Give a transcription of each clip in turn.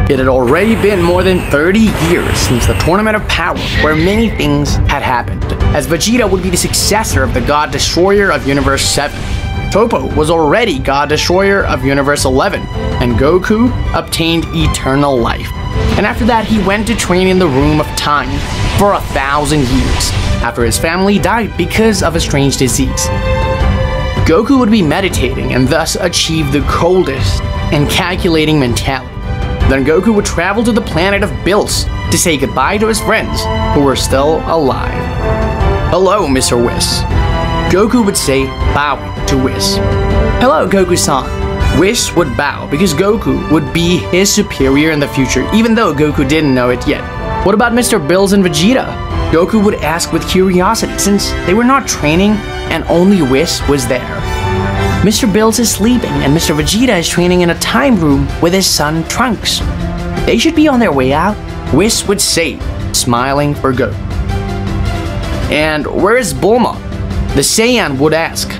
It had already been more than 30 years since the Tournament of Power, where many things had happened, as Vegeta would be the successor of the God Destroyer of Universe 7. Toppo was already God Destroyer of Universe 11, and Goku obtained eternal life. And after that, he went to train in the Room of Time for 1,000 years, after his family died because of a strange disease. Goku would be meditating and thus achieve the coldest and calculating mentality. Then Goku would travel to the planet of Bills to say goodbye to his friends who were still alive. "Hello, Mr. Whis." Goku would say, bowing to Whis. "Hello, Goku-san." Whis would bow because Goku would be his superior in the future, even though Goku didn't know it yet. "What about Mr. Bills and Vegeta?" Goku would ask with curiosity since they were not training and only Whis was there. "Mr. Bills is sleeping and Mr. Vegeta is training in a time room with his son Trunks. They should be on their way out," Whis would say, smiling for Goku. "And where is Bulma?" the Saiyan would ask,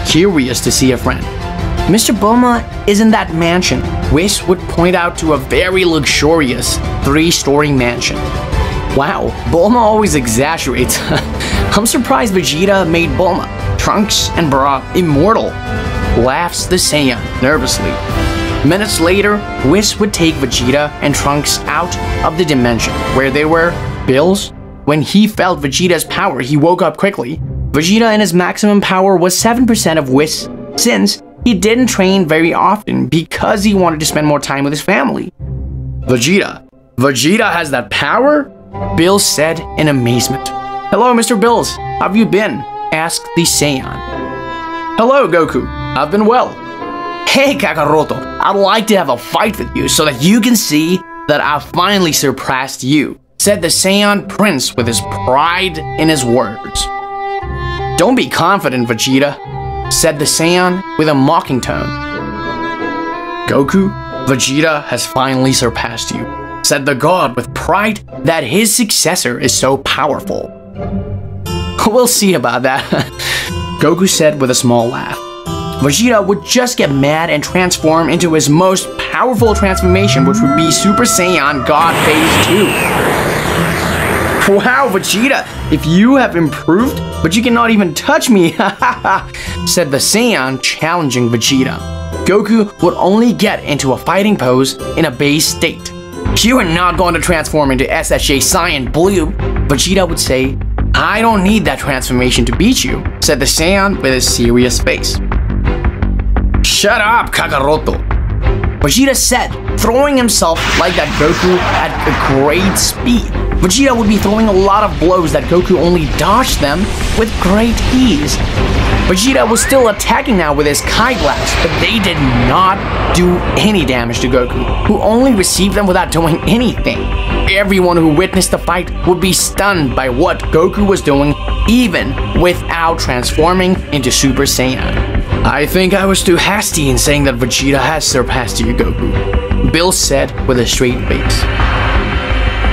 curious to see a friend. "Mr. Bulma is in that mansion." Whis would point out to a very luxurious 3-story mansion. Wow, Bulma always exaggerates. I'm surprised Vegeta made Bulma, Trunks, and Bra immortal, laughs the Saiyan nervously. Minutes later, Whis would take Vegeta and Trunks out of the dimension where they were. Bills, when he felt Vegeta's power, he woke up quickly. Vegeta in his maximum power was 7% of Whis, since he didn't train very often because he wanted to spend more time with his family. Vegeta has that power?" Bills said in amazement. "Hello, Mr. Bills. How have you been?" asked the Saiyan. "Hello, Goku. I've been well." "Hey, Kakaroto. I'd like to have a fight with you so that you can see that I've finally surpassed you," said the Saiyan Prince with his pride in his words. "Don't be confident, Vegeta," said the Saiyan with a mocking tone. "Goku, Vegeta has finally surpassed you," said the god with pride that his successor is so powerful. "We'll see about that," Goku said with a small laugh. Vegeta would just get mad and transform into his most powerful transformation, which would be Super Saiyan God Phase 2. "Wow, Vegeta, if you have improved, but you cannot even touch me," said the Saiyan, challenging Vegeta. Goku would only get into a fighting pose in a base state. "You are not going to transform into SHA Saiyan Blue," Vegeta would say. "I don't need that transformation to beat you," said the Saiyan with a serious face. "Shut up, Kakaroto," Vegeta said, throwing himself like that Goku at a great speed. Vegeta would be throwing a lot of blows that Goku only dodged them with great ease. Vegeta was still attacking now with his Kai Blast, but they did not do any damage to Goku, who only received them without doing anything. Everyone who witnessed the fight would be stunned by what Goku was doing, even without transforming into Super Saiyan. "I think I was too hasty in saying that Vegeta has surpassed you, Goku," Bills said with a straight face.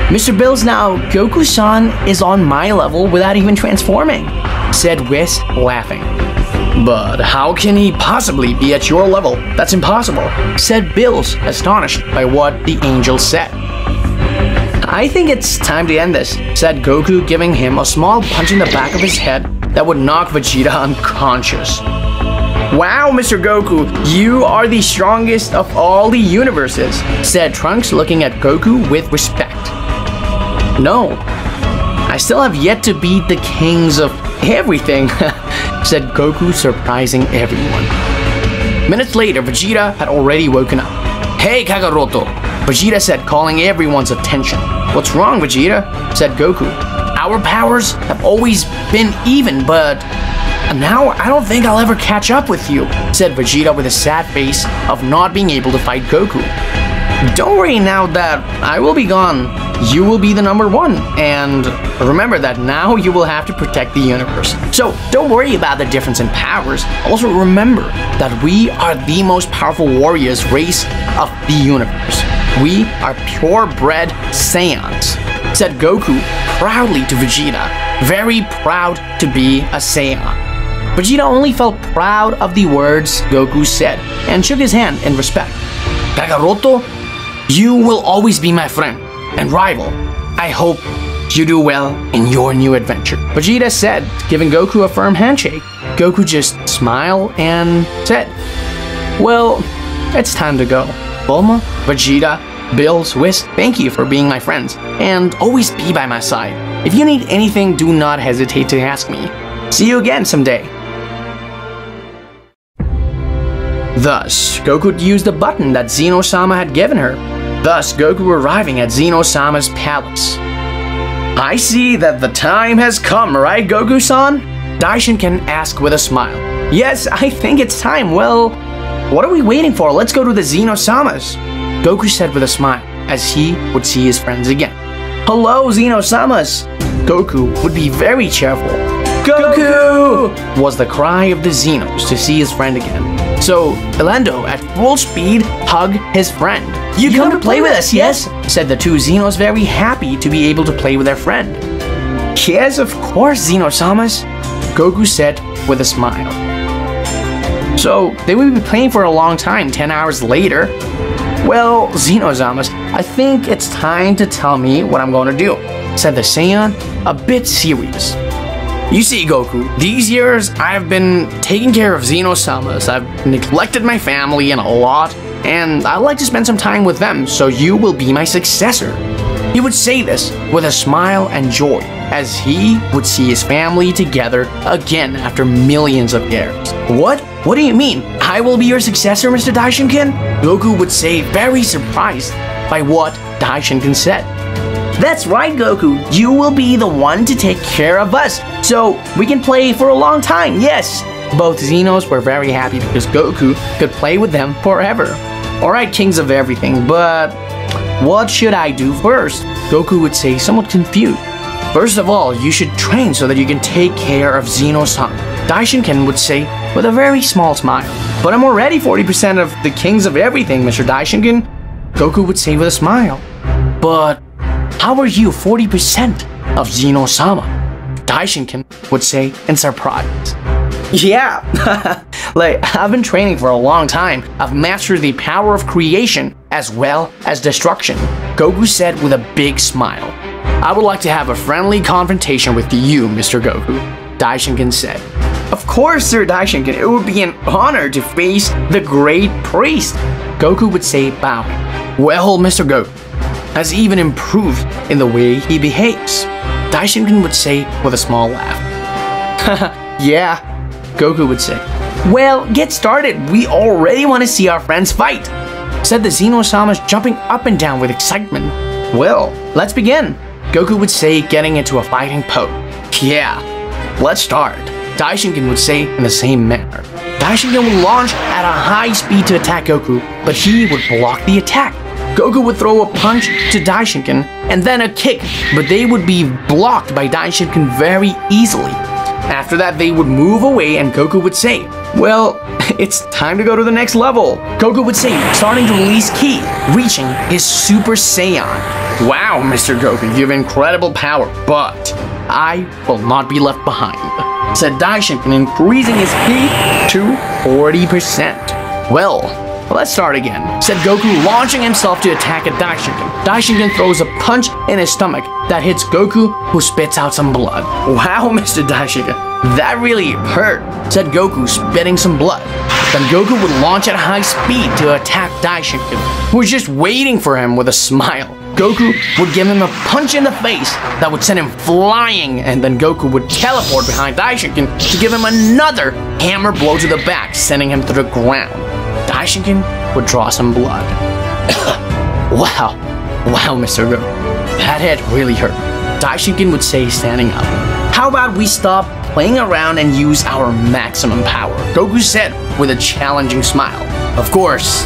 "Mr. Bills, now Goku-san is on my level without even transforming," said Whis, laughing. "But how can he possibly be at your level? That's impossible," said Bills, astonished by what the angel said. "I think it's time to end this," said Goku, giving him a small punch in the back of his head that would knock Vegeta unconscious. "Wow, Mr. Goku, you are the strongest of all the universes," said Trunks, looking at Goku with respect. "No, I still have yet to beat the kings of everything," said Goku, surprising everyone. Minutes later, Vegeta had already woken up. "Hey, Kakaroto," Vegeta said, calling everyone's attention. "What's wrong, Vegeta?" said Goku. "Our powers have always been even, but now I don't think I'll ever catch up with you," said Vegeta with a sad face of not being able to fight Goku. "Don't worry, now that I will be gone, you will be the #1, and remember that now you will have to protect the universe. So don't worry about the difference in powers. Also remember that we are the most powerful warriors race of the universe. We are purebred Saiyans," said Goku proudly to Vegeta, very proud to be a Saiyan. Vegeta only felt proud of the words Goku said and shook his hand in respect. "Kakaroto, You will always be my friend and rival. I hope you do well in your new adventure. Vegeta said, giving Goku a firm handshake. Goku just smiled and said, well, it's time to go. Bulma, Vegeta, Bills, Whis, thank you for being my friends, and always be by my side. If you need anything, do not hesitate to ask me. See you again someday. Thus, Goku used the button that Zeno-sama had given her. Thus, Goku arriving at Zeno-sama's palace. I see that the time has come, right, Goku-san? Daishinkan asked with a smile. Yes, I think it's time. Well, what are we waiting for? Let's go to the Zeno-samas. Goku said with a smile, as he would see his friends again. Hello, Zeno-samas! Goku would be very cheerful. Goku! Was the cry of the Zenos to see his friend again. So, Elendo, at full speed, hugged his friend. You come to play with us, yes? Said the two Zenos, very happy to be able to play with their friend. Yes, of course, Zeno-samas, Goku said with a smile. So, they would be playing for a long time, 10 hours later. Well, Zeno-samas, I think it's time to tell me what I'm going to do, said the Saiyan, a bit serious. You see, Goku, these years I've been taking care of Zeno-samas. I've neglected my family and a lot, and I'd like to spend some time with them, so you will be my successor. He would say this with a smile and joy, as he would see his family together again after millions of years. What? What do you mean? I will be your successor, Mr. Daishinkan? Goku would say, very surprised by what Daishinkan said. That's right, Goku. You will be the one to take care of us, so we can play for a long time, yes. Both Zenos were very happy because Goku could play with them forever. Alright, kings of everything, but what should I do first? Goku would say, somewhat confused. First of all, you should train so that you can take care of Zeno-sama. Daishinkan would say with a very small smile. But I'm already 40% of the kings of everything, Mr. Daishinkan. Goku would say with a smile. But how are you 40% of Zeno-sama? Daishinkan would say in surprise. Yeah, like, I've been training for a long time. I've mastered the power of creation as well as destruction. Goku said with a big smile. I would like to have a friendly confrontation with you, Mr. Goku, Daishinkan said. Of course, Sir Daishinkan, it would be an honor to face the great priest. Goku would say, bowing. Well, Mr. Goku has even improved in the way he behaves. Daishinkan would say with a small laugh. Yeah, Goku would say. Well, get started. We already want to see our friends fight, said the Zeno-samas, jumping up and down with excitement. Well, let's begin, Goku would say, getting into a fighting pose. Yeah, let's start, Daishinkan would say in the same manner. Daishinkan would launch at a high speed to attack Goku, but he would block the attack. Goku would throw a punch to Daishinkan and then a kick, but they would be blocked by Daishinkan very easily. After that, they would move away and Goku would say, well, it's time to go to the next level. Goku would say, starting to release Ki, reaching his Super Saiyan. Wow, Mr. Goku, you have incredible power, but I will not be left behind, said Daishinkan, increasing his Ki to 40%. Well, let's start again, said Goku, launching himself to attack at Daishinkan. Daishinkan throws a punch in his stomach that hits Goku, who spits out some blood. Wow, Mr. Daishinkan, that really hurt, said Goku, spitting some blood. Then Goku would launch at high speed to attack Daishinkan, who was just waiting for him with a smile. Goku would give him a punch in the face that would send him flying, and then Goku would teleport behind Daishinkan to give him another hammer blow to the back, sending him to the ground. Daishinkan would draw some blood. Wow, Mr. Goku, that hit really hurt, Daishinkan would say, standing up. How about we stop playing around and use our maximum power, Goku said with a challenging smile. Of course,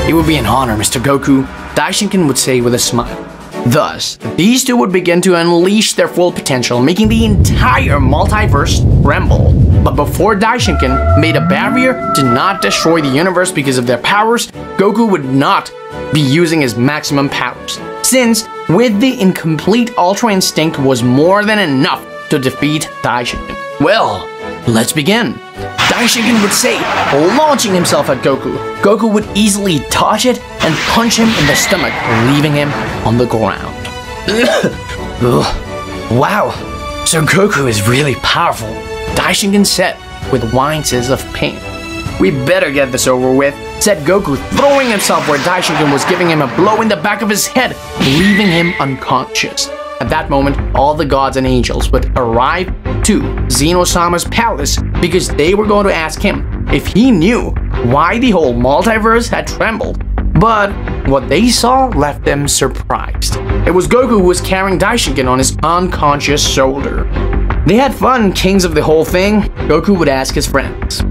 it would be an honor, Mr. Goku, Daishinkan would say with a smile. Thus, these two would begin to unleash their full potential, making the entire multiverse tremble. But before Daishinkan made a barrier to not destroy the universe because of their powers, Goku would not be using his maximum powers, since with the incomplete Ultra Instinct was more than enough to defeat Daishinkan. Well, let's begin. Daishinkan would say, launching himself at Goku. Goku would easily dodge it and punch him in the stomach, leaving him on the ground. Wow, so Goku is really powerful, Daishinkan said with whines of pain. We better get this over with, said Goku, throwing himself where Daishinkan was giving him a blow in the back of his head, leaving him unconscious. At that moment, all the gods and angels would arrive to Xeno-sama's palace because they were going to ask him if he knew why the whole multiverse had trembled. But what they saw left them surprised. It was Goku who was carrying Daishinkan on his unconscious shoulder. They had fun, kings of the whole thing, Goku would ask his friends.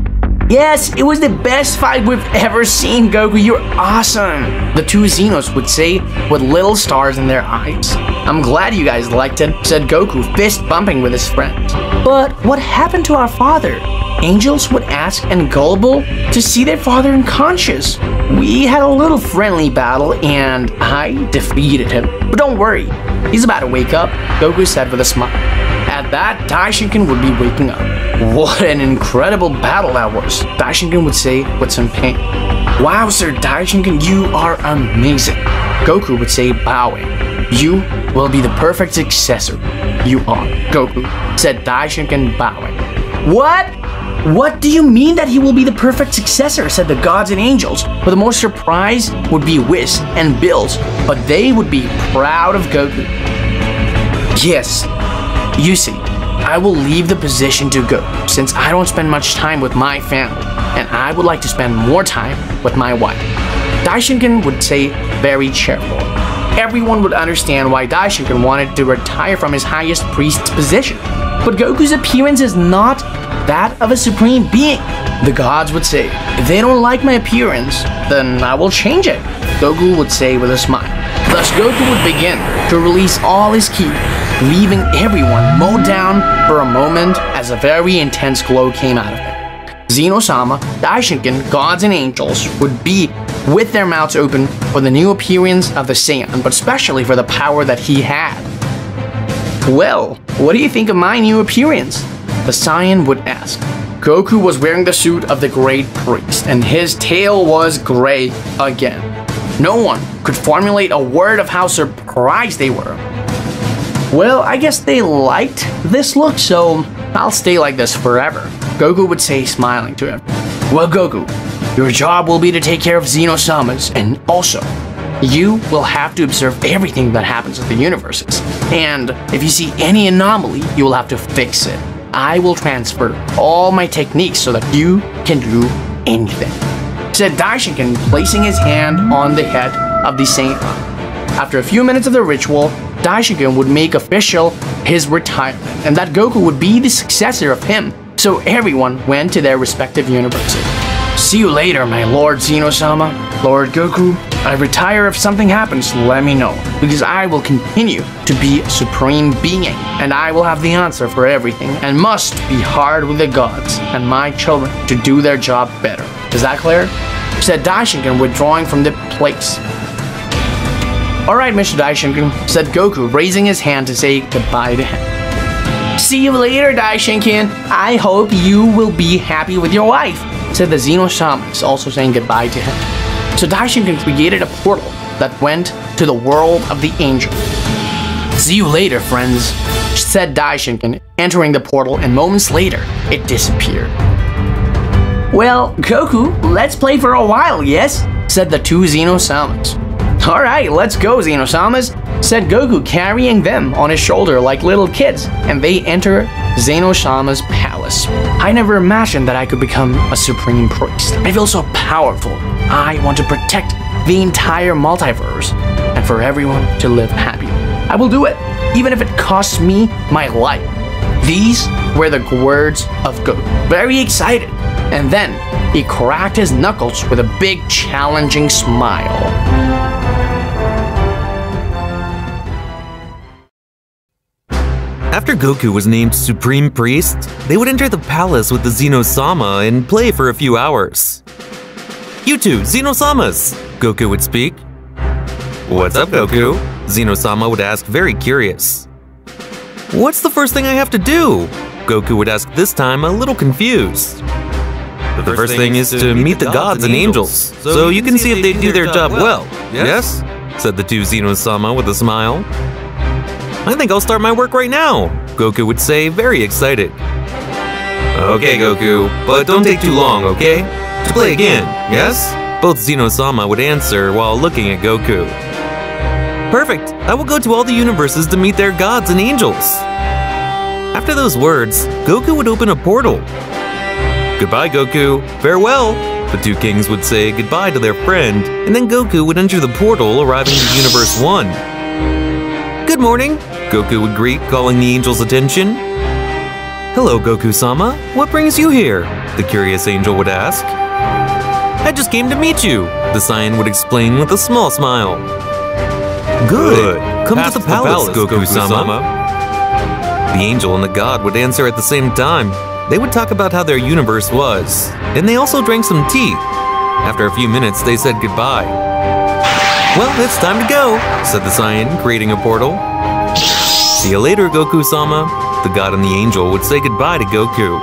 Yes, it was the best fight we've ever seen, Goku, you're awesome, the two Xenos would say with little stars in their eyes. I'm glad you guys liked it, said Goku, fist bumping with his friends. But what happened to our father? Angels would ask, and gullible to see their father unconscious. We had a little friendly battle and I defeated him. But don't worry, he's about to wake up, Goku said with a smile. At that, Daishinkan would be waking up. What an incredible battle that was, Daishinkan would say with some pain. Wow, Sir Daishinkan, you are amazing, Goku would say, bowing. You will be the perfect successor. You are, Goku, said Daishinkan, bowing. What? What do you mean that he will be the perfect successor, said the gods and angels, but the more surprised would be Whis and Bills, but they would be proud of Goku. Yes, you see, I will leave the position to Goku since I don't spend much time with my family, and I would like to spend more time with my wife. Daishinkan would say very cheerful. Everyone would understand why Daishinkan wanted to retire from his highest priest's position, but Goku's appearance is not that of a supreme being. The gods would say, if they don't like my appearance, then I will change it, Goku would say with a smile. Thus Goku would begin to release all his ki, leaving everyone mowed down for a moment as a very intense glow came out of him. Xeno-sama, Daishinkan, gods and angels would be with their mouths open for the new appearance of the Saiyan, but especially for the power that he had. Well, what do you think of my new appearance? The Saiyan would ask. Goku was wearing the suit of the Great Priest, and his tail was gray again. No one could formulate a word of how surprised they were. Well, I guess they liked this look, so I'll stay like this forever, Goku would say, smiling to him. Well, Goku, your job will be to take care of Xeno-samas, and also, you will have to observe everything that happens in the universes. And if you see any anomaly, you will have to fix it. I will transfer all my techniques so that you can do anything, said Daishinkan, placing his hand on the head of the Saiyan. After a few minutes of the ritual, Daishinkan would make official his retirement, and that Goku would be the successor of him, so everyone went to their respective universes. See you later, my Lord Xeno-sama. Lord Goku, I retire if something happens, let me know, because I will continue to be a supreme being, and I will have the answer for everything, and must be hard with the gods and my children to do their job better. Is that clear? Said Daishinkan, withdrawing from the place. Alright, Mr. Daishinkan, said Goku, raising his hand to say goodbye to him. See you later, Daishinkan. I hope you will be happy with your wife, said the Xeno-shamans, also saying goodbye to him. So Daishinkan created a portal that went to the world of the angels. See you later, friends, said Daishinkan, entering the portal, and moments later, it disappeared. Well, Goku, let's play for a while, yes? Said the two Xeno-shamans. Alright, let's go, Xeno-samas, said Goku, carrying them on his shoulder like little kids, and they enter Xeno-sama's palace. I never imagined that I could become a supreme priest. I feel so powerful. I want to protect the entire multiverse, and for everyone to live happy. I will do it, even if it costs me my life. These were the words of Goku, very excited, and then he cracked his knuckles with a big, challenging smile. After Goku was named Supreme Priest, they would enter the palace with the Xeno-sama and play for a few hours. You two, Xeno-samas, Goku would speak. What's up, Goku? Xeno-sama would ask, very curious. What's the first thing I have to do? Goku would ask, this time a little confused. But the first thing is to meet the gods and angels, so you can see if they do their job well. Yes? Said the two Xeno-sama with a smile. I think I'll start my work right now, Goku would say, very excited. Okay, Goku, but don't take too long, okay? To play again, yes? Both Xeno-sama would answer while looking at Goku. Perfect! I will go to all the universes to meet their gods and angels. After those words, Goku would open a portal. Goodbye, Goku. Farewell! The two kings would say goodbye to their friend, and then Goku would enter the portal, arriving to Universe 1. Good morning, Goku would greet, calling the angel's attention. Hello, Goku-sama. What brings you here? The curious angel would ask. I just came to meet you, the Saiyan would explain with a small smile. Good. Come to the palace, Goku-sama. The angel and the god would answer at the same time. They would talk about how their universe was, and they also drank some tea. After a few minutes, they said goodbye. Well, it's time to go, said the Saiyan, creating a portal. See you later, Goku-sama. The god and the angel would say goodbye to Goku.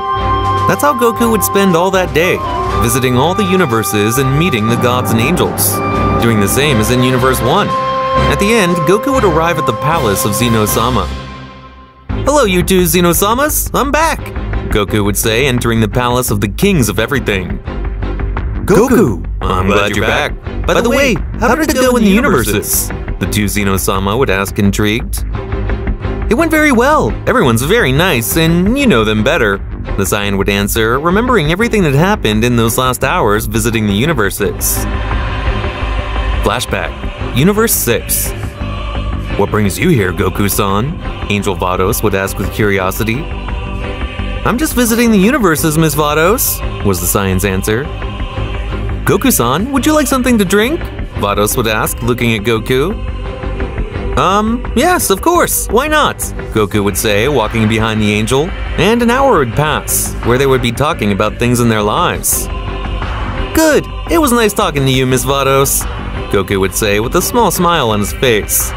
That's how Goku would spend all that day, visiting all the universes and meeting the gods and angels, doing the same as in Universe 1. At the end, Goku would arrive at the palace of Xeno-sama. Hello, you two Xeno-samas, I'm back, Goku would say, entering the palace of the kings of everything. Goku! I'm glad you're back. By the way, how did it go in the universes? The two Xeno-sama would ask, intrigued. It went very well. Everyone's very nice, and you know them better, the Saiyan would answer, remembering everything that happened in those last hours visiting the universes. Flashback, Universe 6. What brings you here, Goku-san? Angel Vados would ask with curiosity. I'm just visiting the universes, Miss Vados, was the Saiyan's answer. Goku-san, would you like something to drink? Vados would ask, looking at Goku. Yes, of course, why not? Goku would say, walking behind the angel, and an hour would pass, where they would be talking about things in their lives. Good, it was nice talking to you, Miss Vados, Goku would say with a small smile on his face.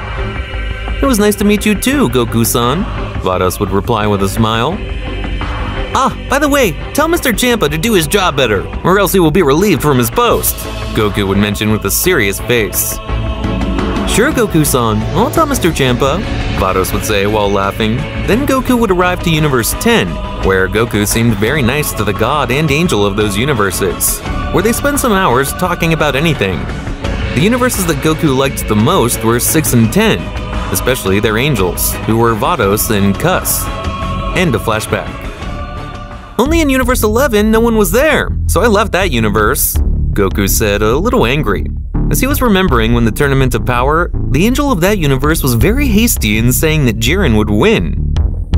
It was nice to meet you too, Goku-san, Vados would reply with a smile. Ah, by the way, tell Mr. Champa to do his job better, or else he will be relieved from his post, Goku would mention with a serious face. Sure, Goku-san, I'll tell Mr. Champa, Vados would say while laughing. Then Goku would arrive to Universe 10, where Goku seemed very nice to the god and angel of those universes, where they spent some hours talking about anything. The universes that Goku liked the most were 6 and 10, especially their angels, who were Vados and Cus. End of flashback. Only in Universe 11, no one was there, so I left that universe, Goku said, a little angry. As he was remembering when the Tournament of Power, the angel of that universe was very hasty in saying that Jiren would win.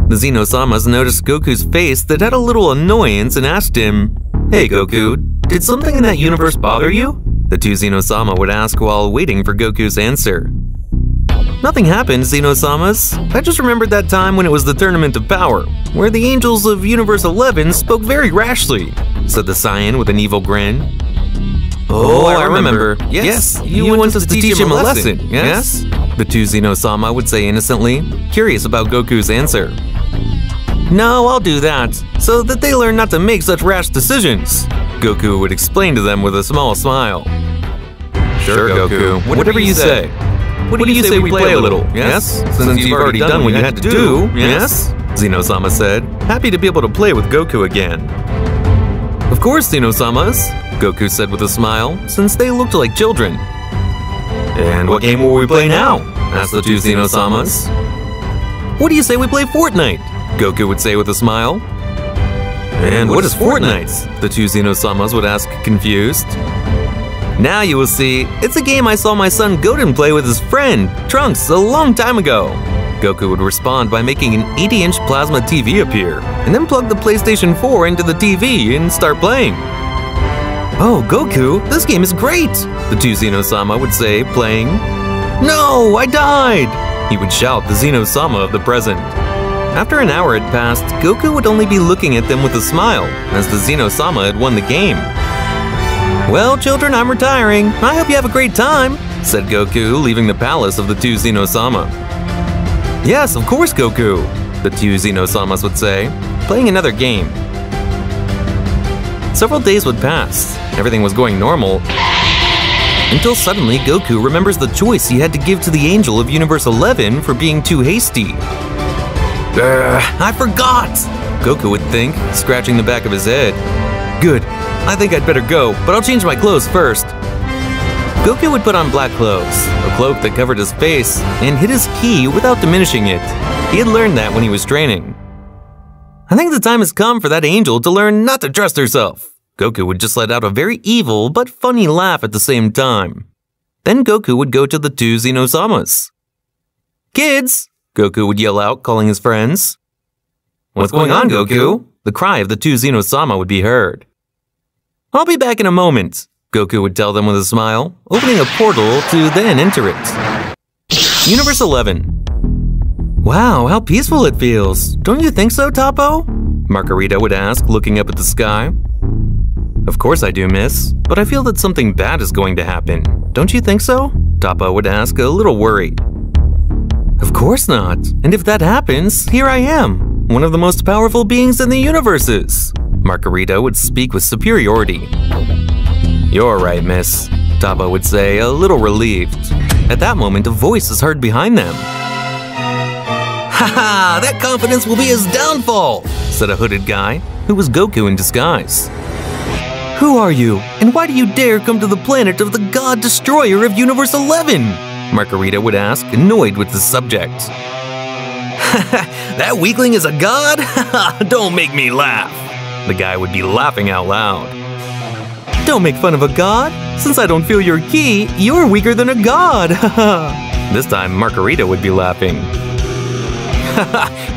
The Xeno-samas noticed Goku's face that had a little annoyance and asked him, Hey Goku, did something in that universe bother you? The two Xeno-sama would ask while waiting for Goku's answer. Nothing happened, Xeno-samas. I just remembered that time when it was the Tournament of Power, where the angels of Universe 11 spoke very rashly, said the Saiyan with an evil grin. Oh, I remember. Yes, you want us to teach him a lesson, yes? The two Xeno-sama would say innocently, curious about Goku's answer. No, I'll do that, so that they learn not to make such rash decisions, Goku would explain to them with a small smile. Sure, Goku, whatever you say. What do you say we play a little, yes? Since you've already done what you had to do, yes? Xeno-sama said, happy to be able to play with Goku again. Of course, Xeno-samas, Goku said with a smile, since they looked like children. And what game will we play now? Asked the two Xeno-samas. What do you say we play Fortnite? Goku would say with a smile. And what is Fortnite? The two Xeno-samas would ask, confused. Now you will see, it's a game I saw my son Goten play with his friend, Trunks, a long time ago. Goku would respond by making an 80-inch plasma TV appear, and then plug the PlayStation 4 into the TV and start playing. Oh, Goku, this game is great, the two Xeno-sama would say, playing. No, I died, he would shout, the Xeno-sama of the present. After an hour had passed, Goku would only be looking at them with a smile, as the Xeno-sama had won the game. Well, children, I'm retiring. I hope you have a great time, said Goku, leaving the palace of the two Xeno-sama. Yes, of course, Goku, the two Xeno-samas would say, playing another game. Several days would pass. Everything was going normal. Until suddenly, Goku remembers the choice he had to give to the Angel of Universe 11 for being too hasty. I forgot! Goku would think, scratching the back of his head. Good. I think I'd better go, but I'll change my clothes first. Goku would put on black clothes, a cloak that covered his face, and hid his ki without diminishing it. He had learned that when he was training. I think the time has come for that angel to learn not to trust herself. Goku would just let out a very evil but funny laugh at the same time. Then Goku would go to the two Xenosamas. Kids! Goku would yell out, calling his friends. What's going on, Goku? The cry of the two Xenosama would be heard. I'll be back in a moment, Goku would tell them with a smile, opening a portal to then enter it. Universe 11. Wow, how peaceful it feels. Don't you think so, Toppo? Margarita would ask, looking up at the sky. Of course I do, miss, but I feel that something bad is going to happen. Don't you think so? Toppo would ask, a little worried. Of course not. And if that happens, here I am, one of the most powerful beings in the universes. Margarita would speak with superiority. You're right, miss, Toppo would say, a little relieved. At that moment, a voice is heard behind them. Haha, that confidence will be his downfall, said a hooded guy, who was Goku in disguise. Who are you, and why do you dare come to the planet of the God Destroyer of Universe 11? Margarita would ask, annoyed with the subject. That weakling is a god? Don't make me laugh. The guy would be laughing out loud. Don't make fun of a god. Since I don't feel your ki, you're weaker than a god. This time, Margarita would be laughing.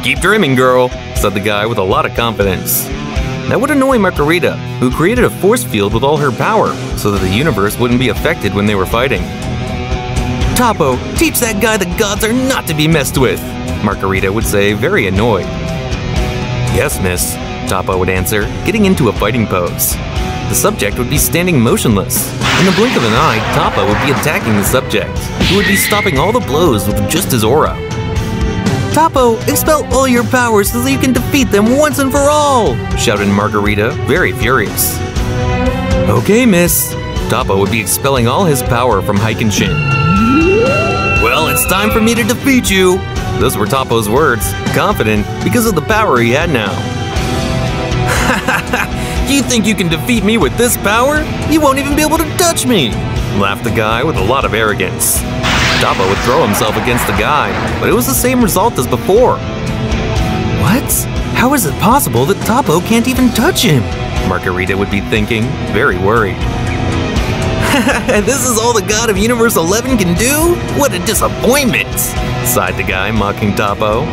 Keep dreaming, girl, said the guy with a lot of confidence. That would annoy Margarita, who created a force field with all her power so that the universe wouldn't be affected when they were fighting. Toppo, teach that guy the gods are not to be messed with, Margarita would say, very annoyed. Yes, miss, Toppo would answer, getting into a fighting pose. The subject would be standing motionless. In the blink of an eye, Toppo would be attacking the subject, who would be stopping all the blows with just his aura. Toppo, expel all your powers so that you can defeat them once and for all! Shouted Margarita, very furious. Okay, miss. Toppo would be expelling all his power from Haikenshin. Well, it's time for me to defeat you! Those were Toppo's words, confident because of the power he had now. You think you can defeat me with this power? You won't even be able to touch me! Laughed the guy with a lot of arrogance. Toppo would throw himself against the guy, but it was the same result as before. What? How is it possible that Toppo can't even touch him? Margarita would be thinking, very worried. This is all the god of Universe 11 can do? What a disappointment! Sighed the guy, mocking Toppo.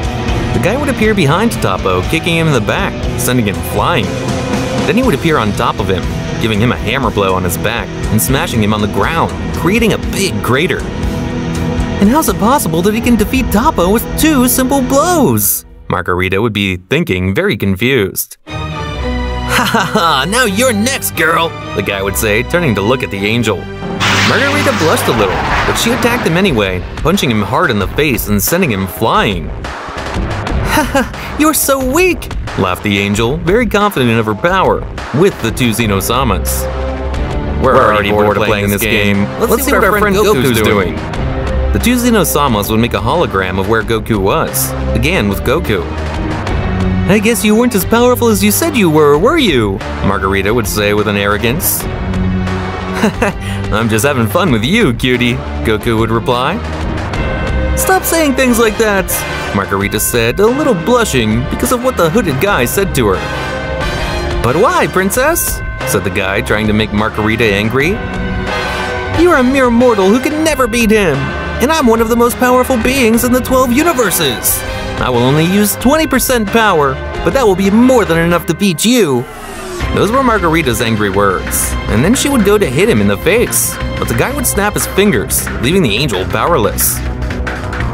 The guy would appear behind Toppo, kicking him in the back, sending him flying. Then he would appear on top of him, giving him a hammer blow on his back and smashing him on the ground, creating a big crater. And how's it possible that he can defeat Toppo with 2 simple blows? Margarita would be thinking, very confused. Ha ha ha, now you're next, girl, the guy would say, turning to look at the angel. Margarita blushed a little, but she attacked him anyway, punching him hard in the face and sending him flying. Ha ha, you're so weak, laughed the angel, very confident of her power, with the 2 Xenosamas. We're already bored of playing this game. Let's see what our friend Goku's doing. The 2 Xenosamas would make a hologram of where Goku was, again with Goku. I guess you weren't as powerful as you said you were you? Margarita would say with an arrogance. I'm just having fun with you, cutie, Goku would reply. Stop saying things like that, Margarita said, a little blushing because of what the hooded guy said to her. But why, princess? Said the guy, trying to make Margarita angry. You're a mere mortal who can never beat him. And I'm one of the most powerful beings in the 12 universes. I will only use 20% power, but that will be more than enough to beat you. Those were Margarita's angry words, and then she would go to hit him in the face, but the guy would snap his fingers, leaving the angel powerless.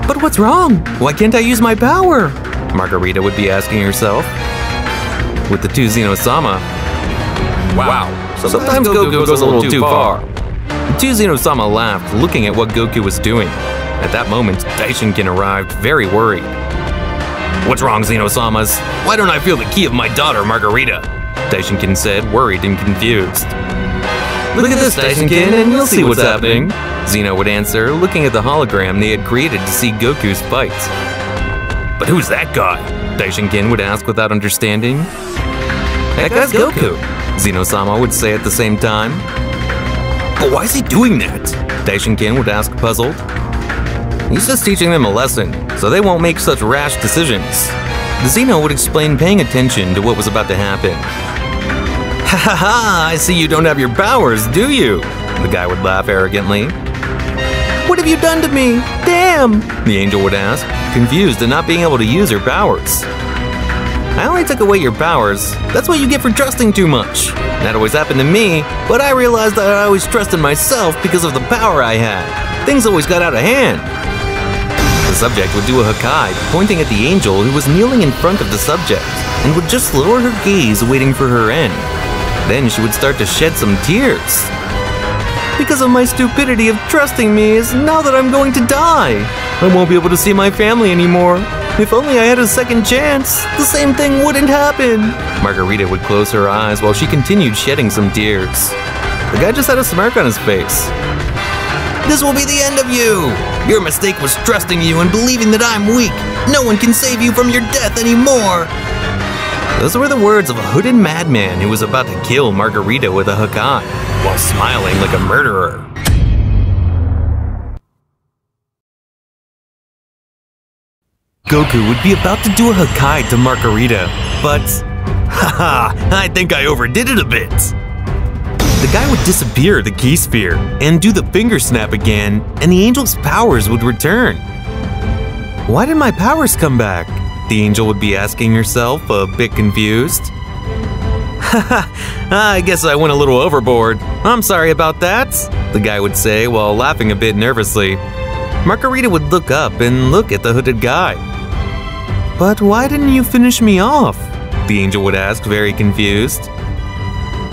But what's wrong? Why can't I use my power? Margarita would be asking herself. With the 2 Xenosama. Wow, sometimes Goku goes a little too far. The 2 Xenosama laughed, looking at what Goku was doing. At that moment, Daishinkan arrived, very worried. What's wrong, Xenosamas? Why don't I feel the ki of my daughter, Margarita? Daishinkan said, worried and confused. Look at this, Daishinkan, and you'll see what's happening, Xeno would answer, looking at the hologram they had created to see Goku's fight. But who's that guy? Daishinkan would ask without understanding. That guy's Goku, Xeno-sama would say at the same time. But why is he doing that? Daishinkan would ask, puzzled. He's just teaching them a lesson, so they won't make such rash decisions. The Xeno would explain, paying attention to what was about to happen. Ha ha ha, I see you don't have your powers, do you? The guy would laugh arrogantly. What have you done to me? Damn! The angel would ask, confused at not being able to use her powers. I only took away your powers. That's what you get for trusting too much. That always happened to me, but I realized that I always trusted myself because of the power I had. Things always got out of hand. The subject would do a Hakai, pointing at the angel who was kneeling in front of the subject, and would just lower her gaze, waiting for her end. Then she would start to shed some tears. Because of my stupidity of trusting me is now that I'm going to die. I won't be able to see my family anymore. If only I had a second chance, the same thing wouldn't happen. Margarita would close her eyes while she continued shedding some tears. The guy just had a smirk on his face. This will be the end of you! Your mistake was trusting you and believing that I'm weak. No one can save you from your death anymore. Those were the words of a hooded madman who was about to kill Margarita with a Hakai, while smiling like a murderer. Goku would be about to do a Hakai to Margarita, but haha, I think I overdid it a bit. The guy would disappear the key sphere and do the finger snap again, and the angel's powers would return. Why did my powers come back? The angel would be asking herself, a bit confused. Haha, I guess I went a little overboard. I'm sorry about that, the guy would say while laughing a bit nervously. Margarita would look up and look at the hooded guy. But why didn't you finish me off? The angel would ask, very confused.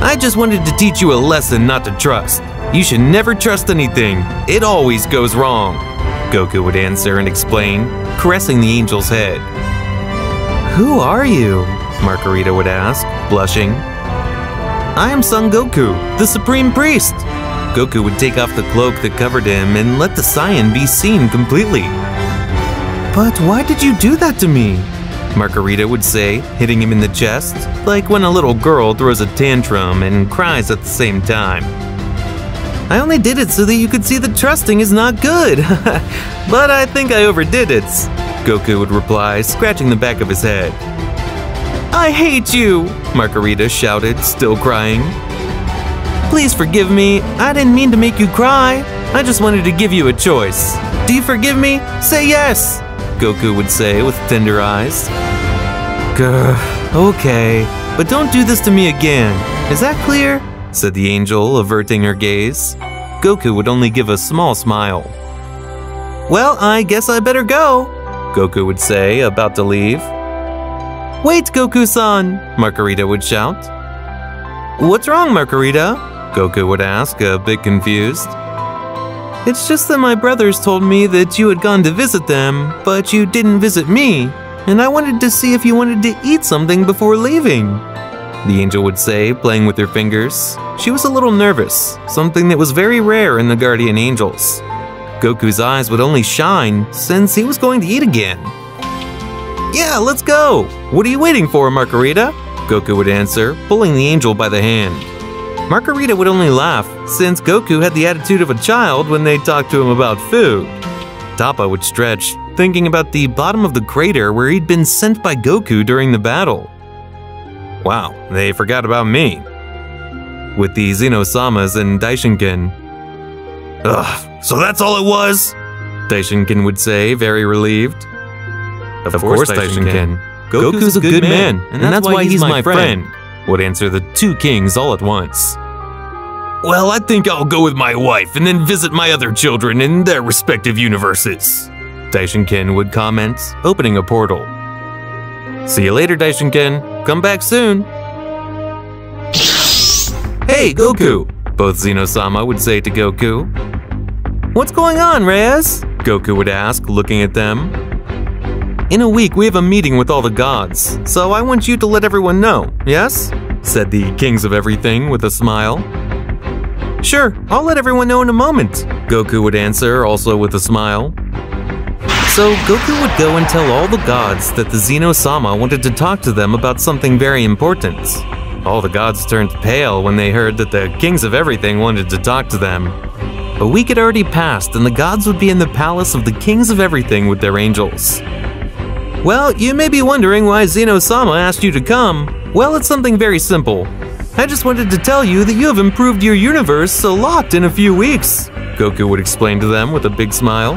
I just wanted to teach you a lesson not to trust. You should never trust anything. It always goes wrong. Goku would answer and explain, caressing the angel's head. Who are you? Margarita would ask, blushing. I am Son Goku, the Supreme Priest. Goku would take off the cloak that covered him and let the Saiyan be seen completely. But why did you do that to me? Margarita would say, hitting him in the chest, like when a little girl throws a tantrum and cries at the same time. I only did it so that you could see that trusting is not good. But I think I overdid it, Goku would reply, scratching the back of his head. I hate you, Margarita shouted, still crying. Please forgive me. I didn't mean to make you cry. I just wanted to give you a choice. Do you forgive me? Say yes, Goku would say with tender eyes. Okay, but don't do this to me again. Is that clear? Said the angel, averting her gaze. Goku would only give a small smile. Well, I guess I better go, Goku would say, about to leave. Wait, Goku-san, Margarita would shout. What's wrong, Margarita? Goku would ask, a bit confused. It's just that my brothers told me that you had gone to visit them, but you didn't visit me, and I wanted to see if you wanted to eat something before leaving, the angel would say, playing with her fingers. She was a little nervous, something that was very rare in the guardian angels. Goku's eyes would only shine since he was going to eat again. Yeah, let's go! What are you waiting for, Margarita? Goku would answer, pulling the angel by the hand. Margarita would only laugh, since Goku had the attitude of a child when they talked to him about food. Toppa would stretch, thinking about the bottom of the crater where he'd been sent by Goku during the battle. Wow, they forgot about me. With the Xeno-samas and Daishinkan. Ugh, so that's all it was? Daishinkan would say, very relieved. Of course, Daishinkan. Goku's a good man, and that's why he's my friend, would answer the two kings all at once. Well, I think I'll go with my wife and then visit my other children in their respective universes, Daishinkan would comment, opening a portal. See you later, Daishinkan. Come back soon. Hey, Goku, both Xeno-sama would say to Goku. What's going on, Reyes? Goku would ask, looking at them. In a week, we have a meeting with all the gods, so I want you to let everyone know, yes? said the kings of everything with a smile. Sure, I'll let everyone know in a moment, Goku would answer, also with a smile. So Goku would go and tell all the gods that the Xeno-sama wanted to talk to them about something very important. All the gods turned pale when they heard that the kings of everything wanted to talk to them. A week had already passed and the gods would be in the palace of the kings of everything with their angels. Well, you may be wondering why Xeno-sama asked you to come. Well, it's something very simple. I just wanted to tell you that you have improved your universe a lot in a few weeks, Goku would explain to them with a big smile.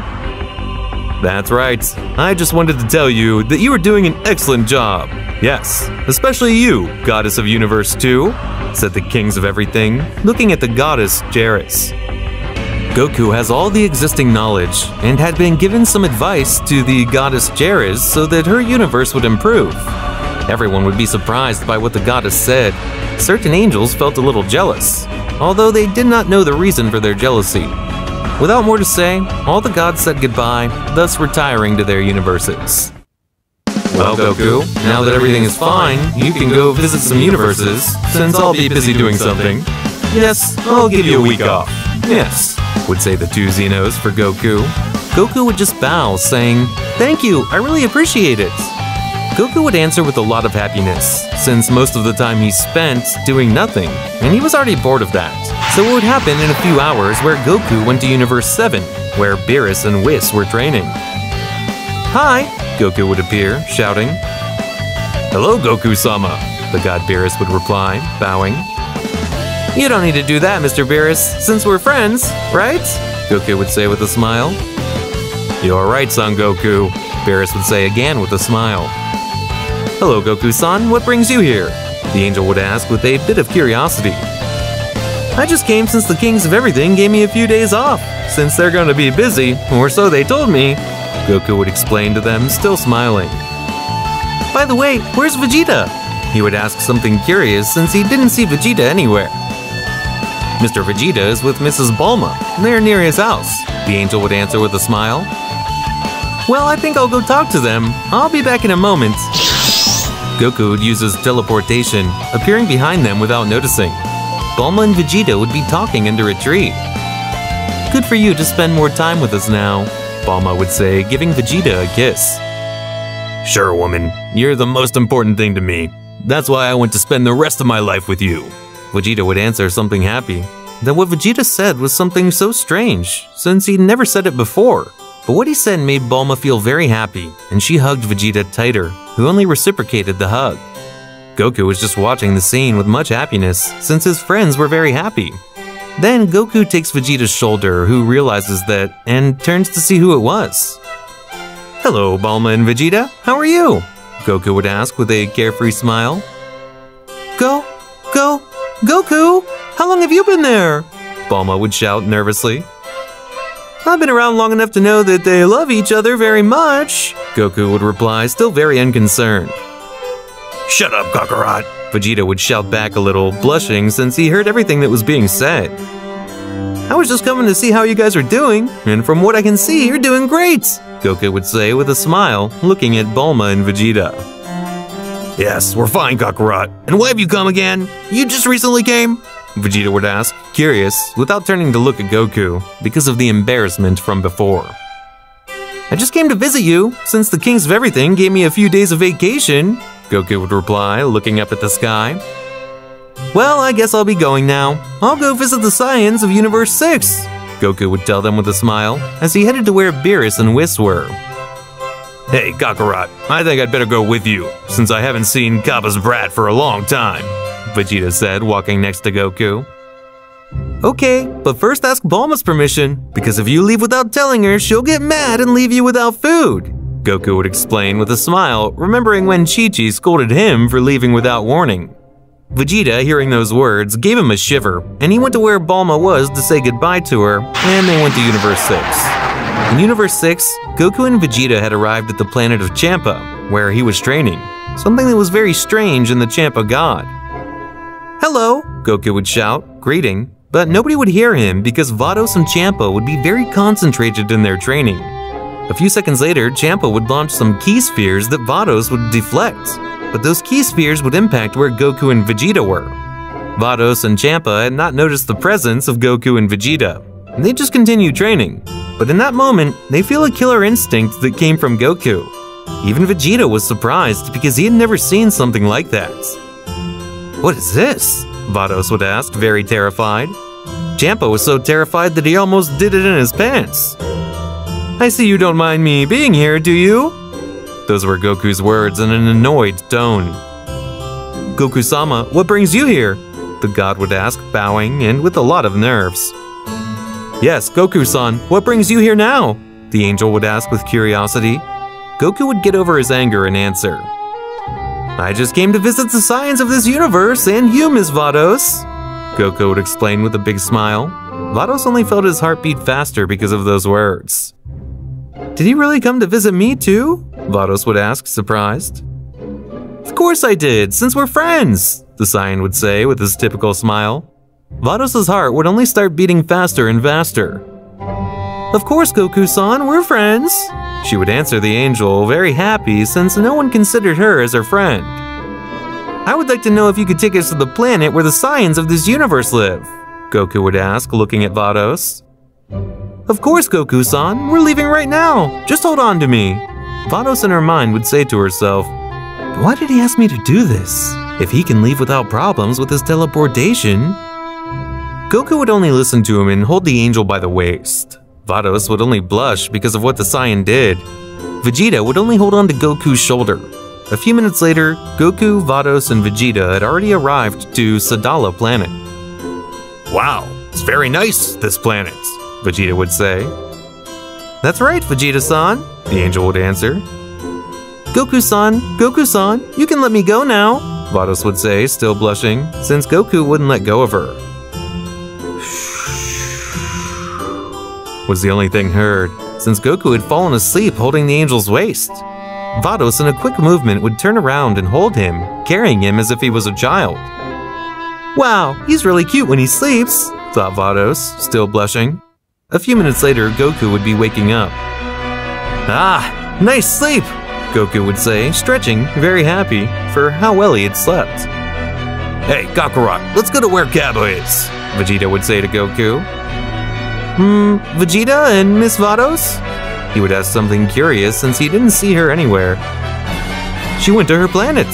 That's right. I just wanted to tell you that you are doing an excellent job. Yes, especially you, Goddess of Universe 2, said the kings of everything, looking at the goddess Geras. Goku has all the existing knowledge and had been given some advice to the goddess Geras so that her universe would improve. Everyone would be surprised by what the goddess said. Certain angels felt a little jealous, although they did not know the reason for their jealousy. Without more to say, all the gods said goodbye, thus retiring to their universes. Well, Goku, now that everything is fine, you can go visit some universes, since I'll be busy doing something. Yes, I'll give you a week off. Yes, would say the two Xenos for Goku. Goku would just bow, saying, "Thank you, I really appreciate it." Goku would answer with a lot of happiness, since most of the time he spent doing nothing, and he was already bored of that. So it would happen in a few hours where Goku went to Universe 7, where Beerus and Whis were training. Hi, Goku would appear, shouting. Hello, Goku-sama, the god Beerus would reply, bowing. You don't need to do that, Mr. Beerus, since we're friends, right? Goku would say with a smile. You're right, Son Goku, Beerus would say again with a smile. Hello, Goku-san, what brings you here? The angel would ask with a bit of curiosity. I just came since the kings of everything gave me a few days off, since they're going to be busy, or so they told me, Goku would explain to them, still smiling. By the way, where's Vegeta? He would ask something curious since he didn't see Vegeta anywhere. Mr. Vegeta is with Mrs. Bulma. They're near his house, the angel would answer with a smile. Well, I think I'll go talk to them. I'll be back in a moment. Goku would use his teleportation, appearing behind them without noticing. Bulma and Vegeta would be talking under a tree. Good for you to spend more time with us now, Bulma would say, giving Vegeta a kiss. Sure, woman. You're the most important thing to me. That's why I want to spend the rest of my life with you. Vegeta would answer something happy. Then what Vegeta said was something so strange, since he'd never said it before. But what he said made Bulma feel very happy, and she hugged Vegeta tighter, who only reciprocated the hug. Goku was just watching the scene with much happiness, since his friends were very happy. Then Goku takes Vegeta's shoulder, who realizes that, and turns to see who it was. Hello, Bulma and Vegeta, how are you? Goku would ask with a carefree smile. Goku, how long have you been there? Bulma would shout nervously. I've been around long enough to know that they love each other very much, Goku would reply, still very unconcerned. Shut up, Kakarot, Vegeta would shout back a little, blushing since he heard everything that was being said. I was just coming to see how you guys are doing, and from what I can see, you're doing great, Goku would say with a smile, looking at Bulma and Vegeta. Yes, we're fine, Kakarot. And why have you come again? You just recently came? Vegeta would ask, curious, without turning to look at Goku, because of the embarrassment from before. I just came to visit you, since the kings of everything gave me a few days of vacation, Goku would reply, looking up at the sky. Well, I guess I'll be going now. I'll go visit the Saiyans of Universe 6, Goku would tell them with a smile, as he headed to where Beerus and Whis were. Hey, Kakarot, I think I'd better go with you, since I haven't seen Kappa's brat for a long time, Vegeta said, walking next to Goku. Okay, but first ask Bulma's permission, because if you leave without telling her, she'll get mad and leave you without food, Goku would explain with a smile, remembering when Chi-Chi scolded him for leaving without warning. Vegeta, hearing those words, gave him a shiver, and he went to where Bulma was to say goodbye to her, and they went to Universe 6. In Universe 6, Goku and Vegeta had arrived at the planet of Champa, where he was training, something that was very strange in the Champa god. Hello, Goku would shout, greeting, but nobody would hear him because Vados and Champa would be very concentrated in their training. A few seconds later, Champa would launch some key spheres that Vados would deflect, but those ki spheres would impact where Goku and Vegeta were. Vados and Champa had not noticed the presence of Goku and Vegeta, and they just continued training. But in that moment, they feel a killer instinct that came from Goku. Even Vegeta was surprised because he had never seen something like that. "What is this?" Vados would ask, very terrified. Champa was so terrified that he almost did it in his pants. "I see you don't mind me being here, do you?" Those were Goku's words in an annoyed tone. "Goku-sama, what brings you here?" the god would ask, bowing and with a lot of nerves. "Yes, Goku-san, what brings you here now?" the angel would ask with curiosity. Goku would get over his anger and answer, "I just came to visit the science of this universe and you, Miss Vados." Goku would explain with a big smile. Vados only felt his heart beat faster because of those words. "Did he really come to visit me too?" Vados would ask, surprised. "Of course I did, since we're friends," the Saiyan would say with his typical smile. Vados' heart would only start beating faster and faster. "Of course, Goku-san, we're friends," she would answer the angel, very happy since no one considered her as her friend. "I would like to know if you could take us to the planet where the Saiyans of this universe live," Goku would ask, looking at Vados. "Of course, Goku-san, we're leaving right now. Just hold on to me." Vados in her mind would say to herself, "Why did he ask me to do this? If he can leave without problems with his teleportation?" Goku would only listen to him and hold the angel by the waist. Vados would only blush because of what the Saiyan did. Vegeta would only hold on to Goku's shoulder. A few minutes later, Goku, Vados, and Vegeta had already arrived to Sadala planet. "Wow, it's very nice, this planet," Vegeta would say. "That's right, Vegeta-san," the angel would answer. "Goku-san, Goku-san, you can let me go now," Vados would say, still blushing, since Goku wouldn't let go of her. Was the only thing heard, since Goku had fallen asleep holding the angel's waist. Vados in a quick movement would turn around and hold him, carrying him as if he was a child. "Wow, he's really cute when he sleeps," thought Vados, still blushing. A few minutes later, Goku would be waking up. "Ah, nice sleep," Goku would say, stretching, very happy for how well he had slept. "Hey, Kakarot, let's go to where Kappa is," Vegeta would say to Goku. Vegeta and Miss Vados?" He would ask something curious since he didn't see her anywhere. "She went to her planet,"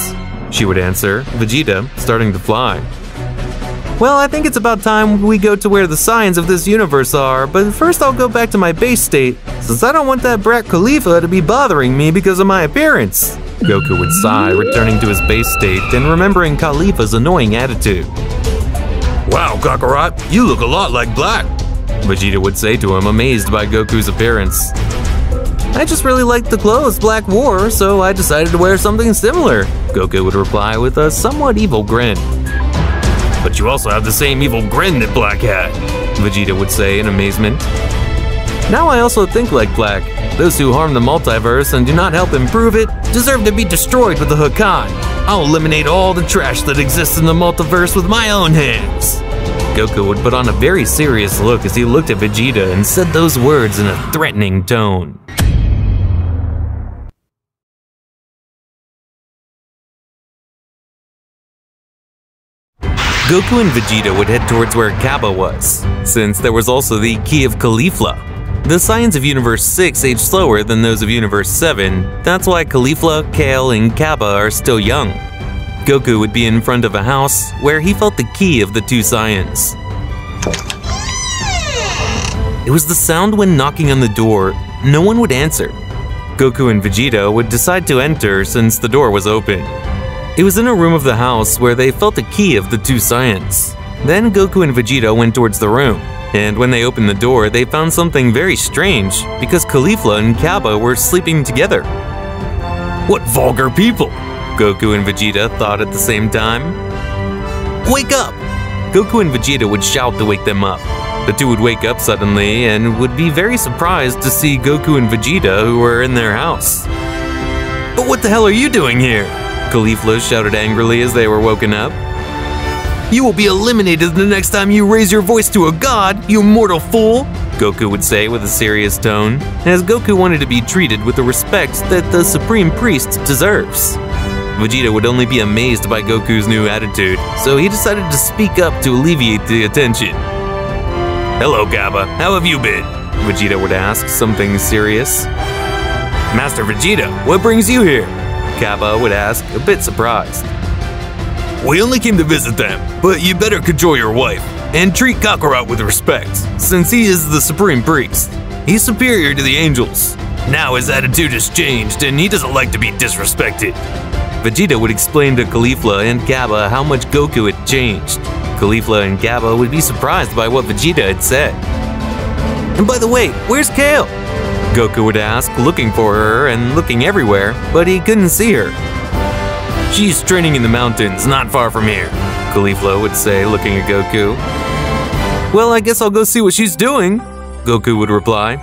she would answer, Vegeta starting to fly. "Well, I think it's about time we go to where the Saiyans of this universe are, but first I'll go back to my base state, since I don't want that brat Khalifa to be bothering me because of my appearance." Goku would sigh, returning to his base state and remembering Khalifa's annoying attitude. "Wow, Kakarot, you look a lot like Black," Vegeta would say to him, amazed by Goku's appearance. "I just really liked the clothes Black wore, so I decided to wear something similar," Goku would reply with a somewhat evil grin. "But you also have the same evil grin that Black had," Vegeta would say in amazement. "Now I also think like Black. Those who harm the multiverse and do not help improve it deserve to be destroyed with the Hakai. I'll eliminate all the trash that exists in the multiverse with my own hands." Goku would put on a very serious look as he looked at Vegeta and said those words in a threatening tone. Goku and Vegeta would head towards where Kappa was, since there was also the Key of Caulifla. The Saiyans of Universe 6 age slower than those of Universe 7, that's why Caulifla, Kale, and Kappa are still young. Goku would be in front of a house where he felt the key of the two Saiyans. It was the sound when knocking on the door. No one would answer. Goku and Vegeta would decide to enter since the door was open. It was in a room of the house where they felt the key of the two Saiyans. Then Goku and Vegeta went towards the room, and when they opened the door, they found something very strange because Caulifla and Kappa were sleeping together. "What vulgar people!" Goku and Vegeta thought at the same time. "Wake up!" Goku and Vegeta would shout to wake them up. The two would wake up suddenly and would be very surprised to see Goku and Vegeta who were in their house. "But what the hell are you doing here?" Caulifla shouted angrily as they were woken up. "You will be eliminated the next time you raise your voice to a god, you mortal fool!" Goku would say with a serious tone, as Goku wanted to be treated with the respect that the Supreme Priest deserves. Vegeta would only be amazed by Goku's new attitude, so he decided to speak up to alleviate the attention. "Hello, Kappa. How have you been?" Vegeta would ask, something serious. "Master Vegeta, what brings you here?" Kappa would ask, a bit surprised. "We only came to visit them, but you better control your wife and treat Kakarot with respect, since he is the Supreme Priest. He's superior to the angels. Now his attitude has changed and he doesn't like to be disrespected." Vegeta would explain to Caulifla and Kappa how much Goku had changed. Caulifla and Kappa would be surprised by what Vegeta had said. "And by the way, where's Kale?" Goku would ask, looking for her and looking everywhere, but he couldn't see her. "She's training in the mountains, not far from here," Caulifla would say, looking at Goku. "Well, I guess I'll go see what she's doing," Goku would reply,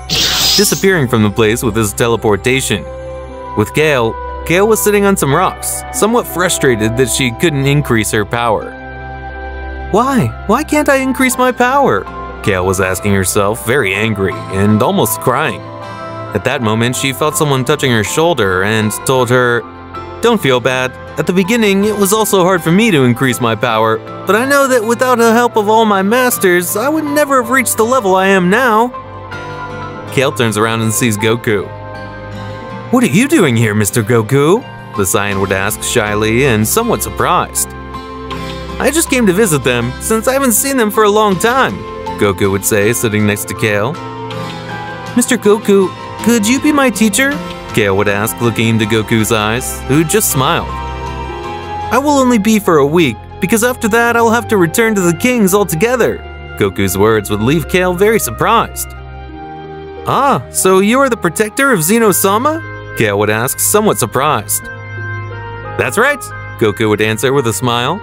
disappearing from the place with his teleportation. With Kale was sitting on some rocks, somewhat frustrated that she couldn't increase her power. Why? Why can't I increase my power?" Kale was asking herself, very angry and almost crying. At that moment, she felt someone touching her shoulder and told her, "Don't feel bad. At the beginning, it was also hard for me to increase my power, but I know that without the help of all my masters, I would never have reached the level I am now." Kale turns around and sees Goku. "What are you doing here, Mr. Goku?" the Saiyan would ask shyly and somewhat surprised. "I just came to visit them, since I haven't seen them for a long time," Goku would say, sitting next to Kale. "Mr. Goku, could you be my teacher?" Kale would ask, looking into Goku's eyes, who just smiled. "I will only be for a week, because after that I'll have to return to the kings altogether." Goku's words would leave Kale very surprised. "Ah, so you are the protector of Zeno-sama?" Kale would ask, somewhat surprised. "That's right," Goku would answer with a smile.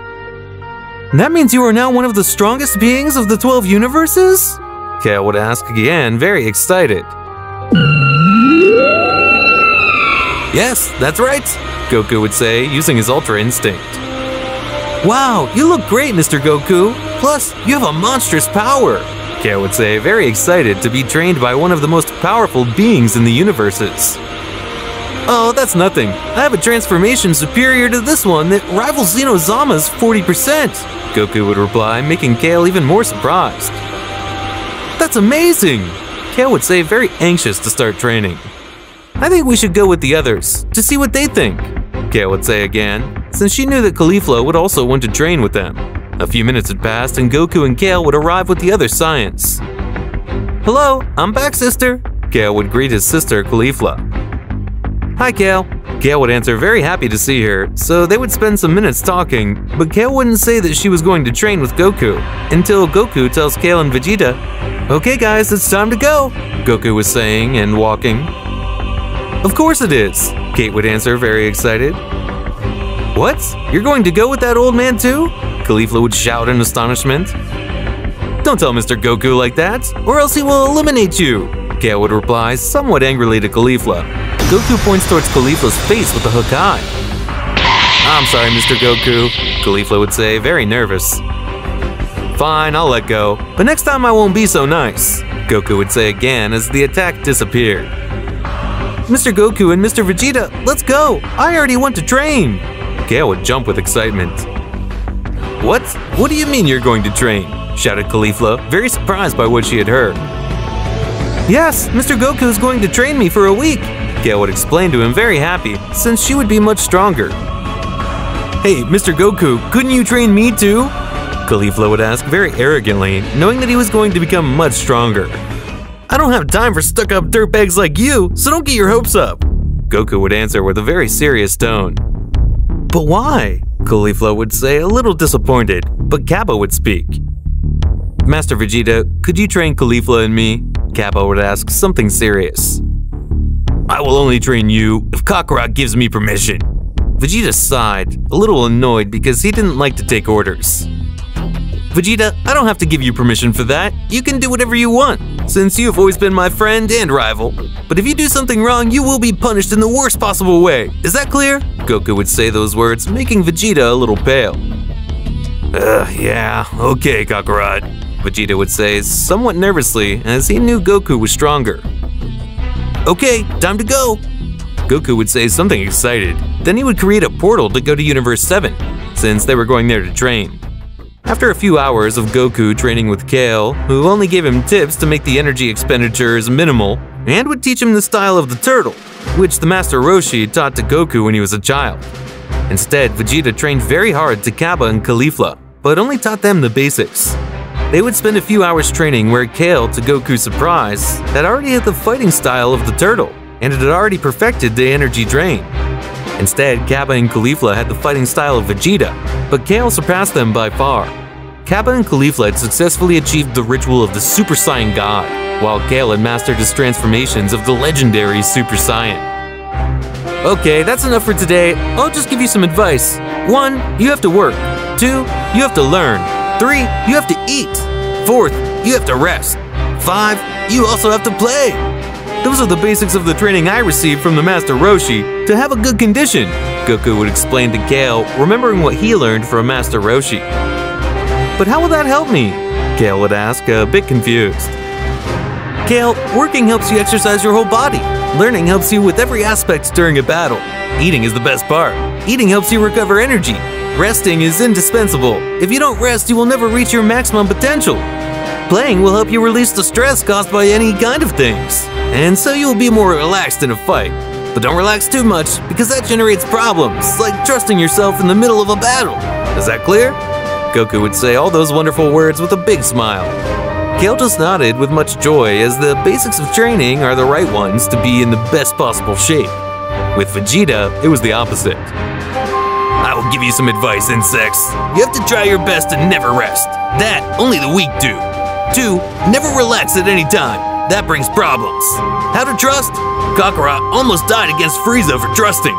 "That means you are now one of the strongest beings of the 12 universes?" Kale would ask again, very excited. "Yes, that's right," Goku would say, using his Ultra Instinct. "Wow, you look great, Mr. Goku. Plus, you have a monstrous power," Kale would say, very excited to be trained by one of the most powerful beings in the universes. "Oh, that's nothing. I have a transformation superior to this one that rivals Zeno-sama's 40%, Goku would reply, making Kale even more surprised. "That's amazing," Kale would say, very anxious to start training. "I think we should go with the others, to see what they think," Kale would say again, since she knew that Caulifla would also want to train with them. A few minutes had passed and Goku and Kale would arrive with the other Saiyans. "Hello, I'm back, sister," Kale would greet his sister, Caulifla. "Hi, Kale." Kale would answer, very happy to see her, so they would spend some minutes talking, but Kale wouldn't say that she was going to train with Goku, until Goku tells Kale and Vegeta, "Okay guys, it's time to go," Goku was saying and walking. "Of course it is," Kate would answer, very excited. "What? You're going to go with that old man too?" Caulifla would shout in astonishment. "Don't tell Mr. Goku like that, or else he will eliminate you," Kale would reply, somewhat angrily to Caulifla. Goku points towards Caulifla's face with a hook eye. "I'm sorry, Mr. Goku," Caulifla would say, very nervous. "Fine, I'll let go, but next time I won't be so nice," Goku would say again as the attack disappeared. "Mr. Goku and Mr. Vegeta, let's go! I already want to train!" Kale would jump with excitement. "What? What do you mean you're going to train?" shouted Caulifla, very surprised by what she had heard. "Yes, Mr. Goku is going to train me for a week," Kale would explain to him, very happy, since she would be much stronger. "Hey, Mr. Goku, couldn't you train me too?" Caulifla would ask very arrogantly, knowing that he was going to become much stronger. "I don't have time for stuck-up dirtbags like you, so don't get your hopes up," Goku would answer with a very serious tone. "But why?" Caulifla would say, a little disappointed, but Kappa would speak. "Master Vegeta, could you train Caulifla and me?" Kappa would ask, something serious. "I will only train you if Kakarot gives me permission." Vegeta sighed, a little annoyed because he didn't like to take orders. "Vegeta, I don't have to give you permission for that. You can do whatever you want, since you have always been my friend and rival. But if you do something wrong, you will be punished in the worst possible way. Is that clear?" Goku would say those words, making Vegeta a little pale. Yeah, okay, Kakarot," Vegeta would say, somewhat nervously, as he knew Goku was stronger. "Okay, time to go," Goku would say, something excited. Then he would create a portal to go to Universe 7, since they were going there to train. After a few hours of Goku training with Kale, who only gave him tips to make the energy expenditures minimal, and would teach him the style of the turtle, which the Master Roshi taught to Goku when he was a child. Instead, Vegeta trained very hard to Kappa and Caulifla, but only taught them the basics. They would spend a few hours training where Kale, to Goku's surprise, had already had the fighting style of the turtle, and it had already perfected the energy drain. Instead, Kappa and Caulifla had the fighting style of Vegeta, but Kale surpassed them by far. Kappa and Caulifla had successfully achieved the ritual of the Super Saiyan God, while Kale had mastered his transformations of the legendary Super Saiyan. Okay, that's enough for today. I'll just give you some advice. 1. You have to work. 2. You have to learn. 3. You have to eat. 4th, you have to rest. 5. You also have to play. Those are the basics of the training I received from the Master Roshi to have a good condition, Goku would explain to Kale, remembering what he learned from Master Roshi. But how will that help me? Kale would ask, a bit confused. Kale, working helps you exercise your whole body. Learning helps you with every aspect during a battle. Eating is the best part. Eating helps you recover energy. Resting is indispensable. If you don't rest, you will never reach your maximum potential. Playing will help you release the stress caused by any kind of things, and so you will be more relaxed in a fight. But don't relax too much, because that generates problems, like trusting yourself in the middle of a battle. Is that clear? Goku would say all those wonderful words with a big smile. Kale just nodded with much joy, as the basics of training are the right ones to be in the best possible shape. With Vegeta, it was the opposite. I will give you some advice, insects. You have to try your best and never rest. That, only the weak do. 2. Never relax at any time. That brings problems. How to trust? Kakarot almost died against Frieza for trusting.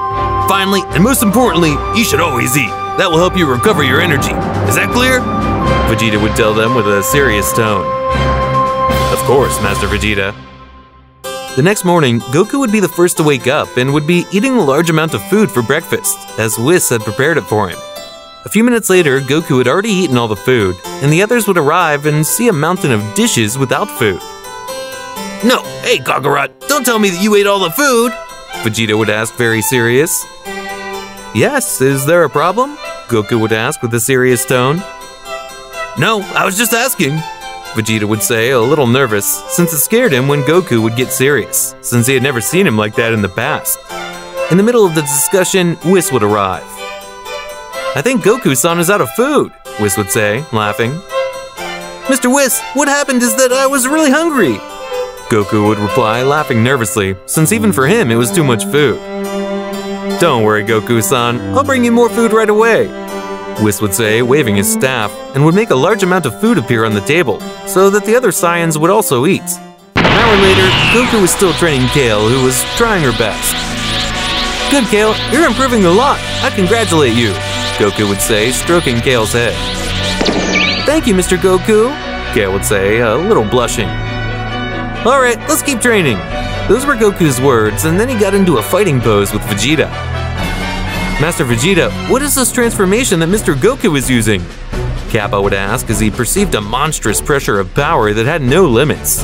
Finally, and most importantly, you should always eat. That will help you recover your energy. Is that clear? Vegeta would tell them with a serious tone. Of course, Master Vegeta. The next morning, Goku would be the first to wake up and would be eating a large amount of food for breakfast, as Whis had prepared it for him. A few minutes later, Goku had already eaten all the food, and the others would arrive and see a mountain of dishes without food. No, hey Kakarot, don't tell me that you ate all the food! Vegeta would ask, very serious. Yes, is there a problem? Goku would ask with a serious tone. No, I was just asking, Vegeta would say, a little nervous, since it scared him when Goku would get serious, since he had never seen him like that in the past. In the middle of the discussion, Whis would arrive. I think Goku-san is out of food, Whis would say, laughing. Mr. Whis, what happened is that I was really hungry, Goku would reply, laughing nervously, since even for him it was too much food. Don't worry, Goku-san, I'll bring you more food right away, Whis would say, waving his staff, and would make a large amount of food appear on the table, so that the other Saiyans would also eat. An hour later, Goku was still training Kale, who was trying her best. Good, Kale, you're improving a lot. I congratulate you, Goku would say, stroking Kale's head. Thank you, Mr. Goku, Kale would say, a little blushing. Alright, let's keep training. Those were Goku's words, and then he got into a fighting pose with Vegeta. Master Vegeta, what is this transformation that Mr. Goku is using? Kappa would ask as he perceived a monstrous pressure of power that had no limits.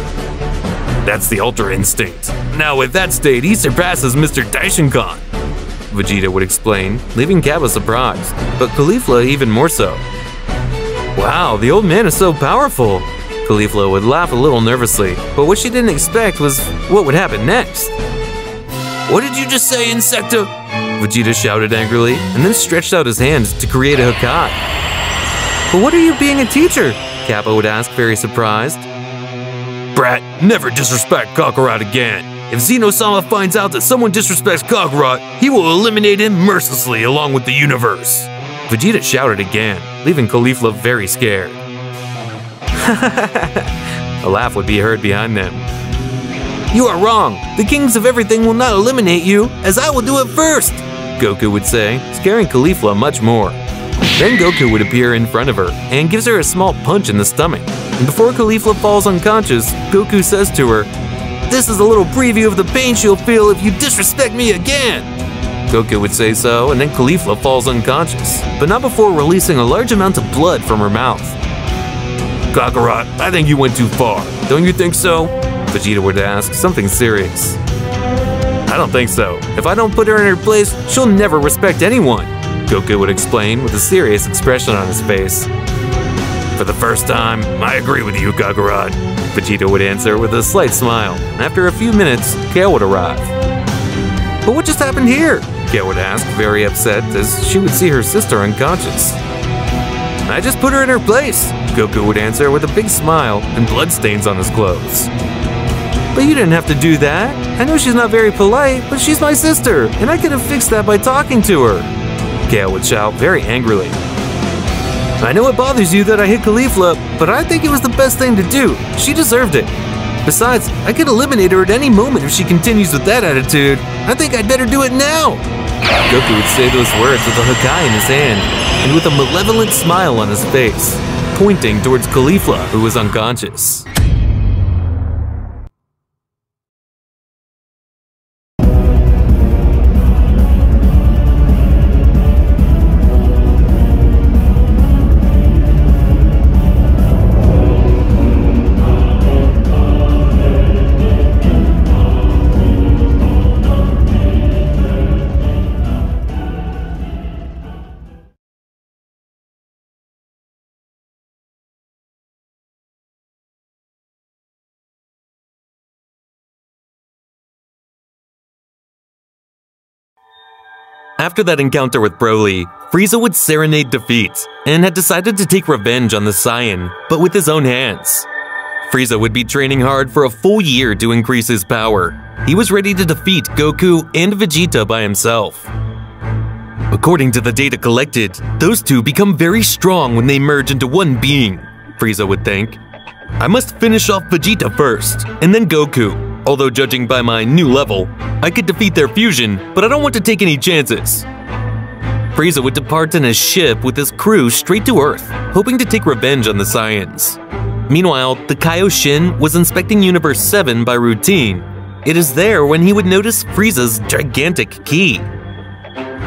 That's the Ultra Instinct. Now with that state, he surpasses Mr. Daishinkan, Vegeta would explain, leaving Kappa surprised, but Caulifla even more so. Wow, the old man is so powerful. Caulifla would laugh a little nervously, but what she didn't expect was what would happen next. What did you just say, Insecta? Vegeta shouted angrily, and then stretched out his hand to create a Hakai. But what are you being a teacher? Kappa would ask, very surprised. Brat, never disrespect Kakarot again. If Zeno-sama finds out that someone disrespects Kakarot, he will eliminate him mercilessly along with the universe. Vegeta shouted again, leaving Caulifla very scared. A laugh would be heard behind them. You are wrong. The kings of everything will not eliminate you, as I will do it first, Goku would say, scaring Caulifla much more. Then Goku would appear in front of her and gives her a small punch in the stomach. And before Caulifla falls unconscious, Goku says to her, "This is a little preview of the pain she'll feel if you disrespect me again." Goku would say so, and then Caulifla falls unconscious, but not before releasing a large amount of blood from her mouth. Kakarot, I think you went too far. Don't you think so? Vegeta would ask, something serious. I don't think so. If I don't put her in her place, she'll never respect anyone, Goku would explain with a serious expression on his face. For the first time, I agree with you, Kakarot, Vegeta would answer with a slight smile. After a few minutes, Kale would arrive. But what just happened here? Kale would ask, very upset, as she would see her sister unconscious. I just put her in her place, Goku would answer with a big smile and bloodstains on his clothes. But you didn't have to do that. I know she's not very polite, but she's my sister, and I could have fixed that by talking to her, Kale would shout very angrily. I know it bothers you that I hit Caulifla, but I think it was the best thing to do. She deserved it. Besides, I could eliminate her at any moment if she continues with that attitude. I think I'd better do it now. Goku would say those words with a Hakai in his hand, and with a malevolent smile on his face, pointing towards Caulifla, who was unconscious. After that encounter with Broly, Frieza would serenade defeat, and had decided to take revenge on the Saiyan, but with his own hands. Frieza would be training hard for a full year to increase his power. He was ready to defeat Goku and Vegeta by himself. According to the data collected, those two become very strong when they merge into one being, Frieza would think. I must finish off Vegeta first, and then Goku. Although judging by my new level, I could defeat their fusion, but I don't want to take any chances. Frieza would depart in his ship with his crew straight to Earth, hoping to take revenge on the Saiyans. Meanwhile, the Kaioshin was inspecting Universe 7 by routine. It is there when he would notice Frieza's gigantic ki.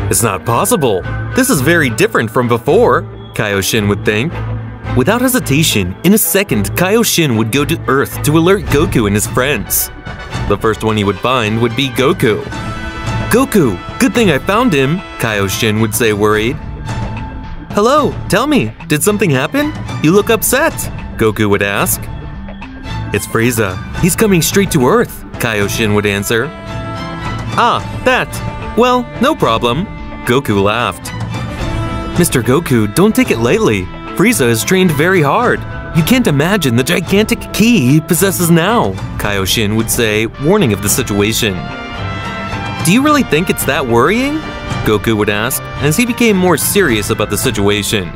It's not possible. This is very different from before, Kaioshin would think. Without hesitation, in a second, Kaioshin would go to Earth to alert Goku and his friends. The first one he would find would be Goku. Goku, good thing I found him, Kaioshin would say worried. Hello, tell me, did something happen? You look upset, Goku would ask. It's Frieza. He's coming straight to Earth, Kaioshin would answer. Ah, that. Well, no problem, Goku laughed. Mr. Goku, don't take it lightly. Frieza is trained very hard. You can't imagine the gigantic ki he possesses now, Kaioshin would say, warning of the situation. Do you really think it's that worrying? Goku would ask, as he became more serious about the situation.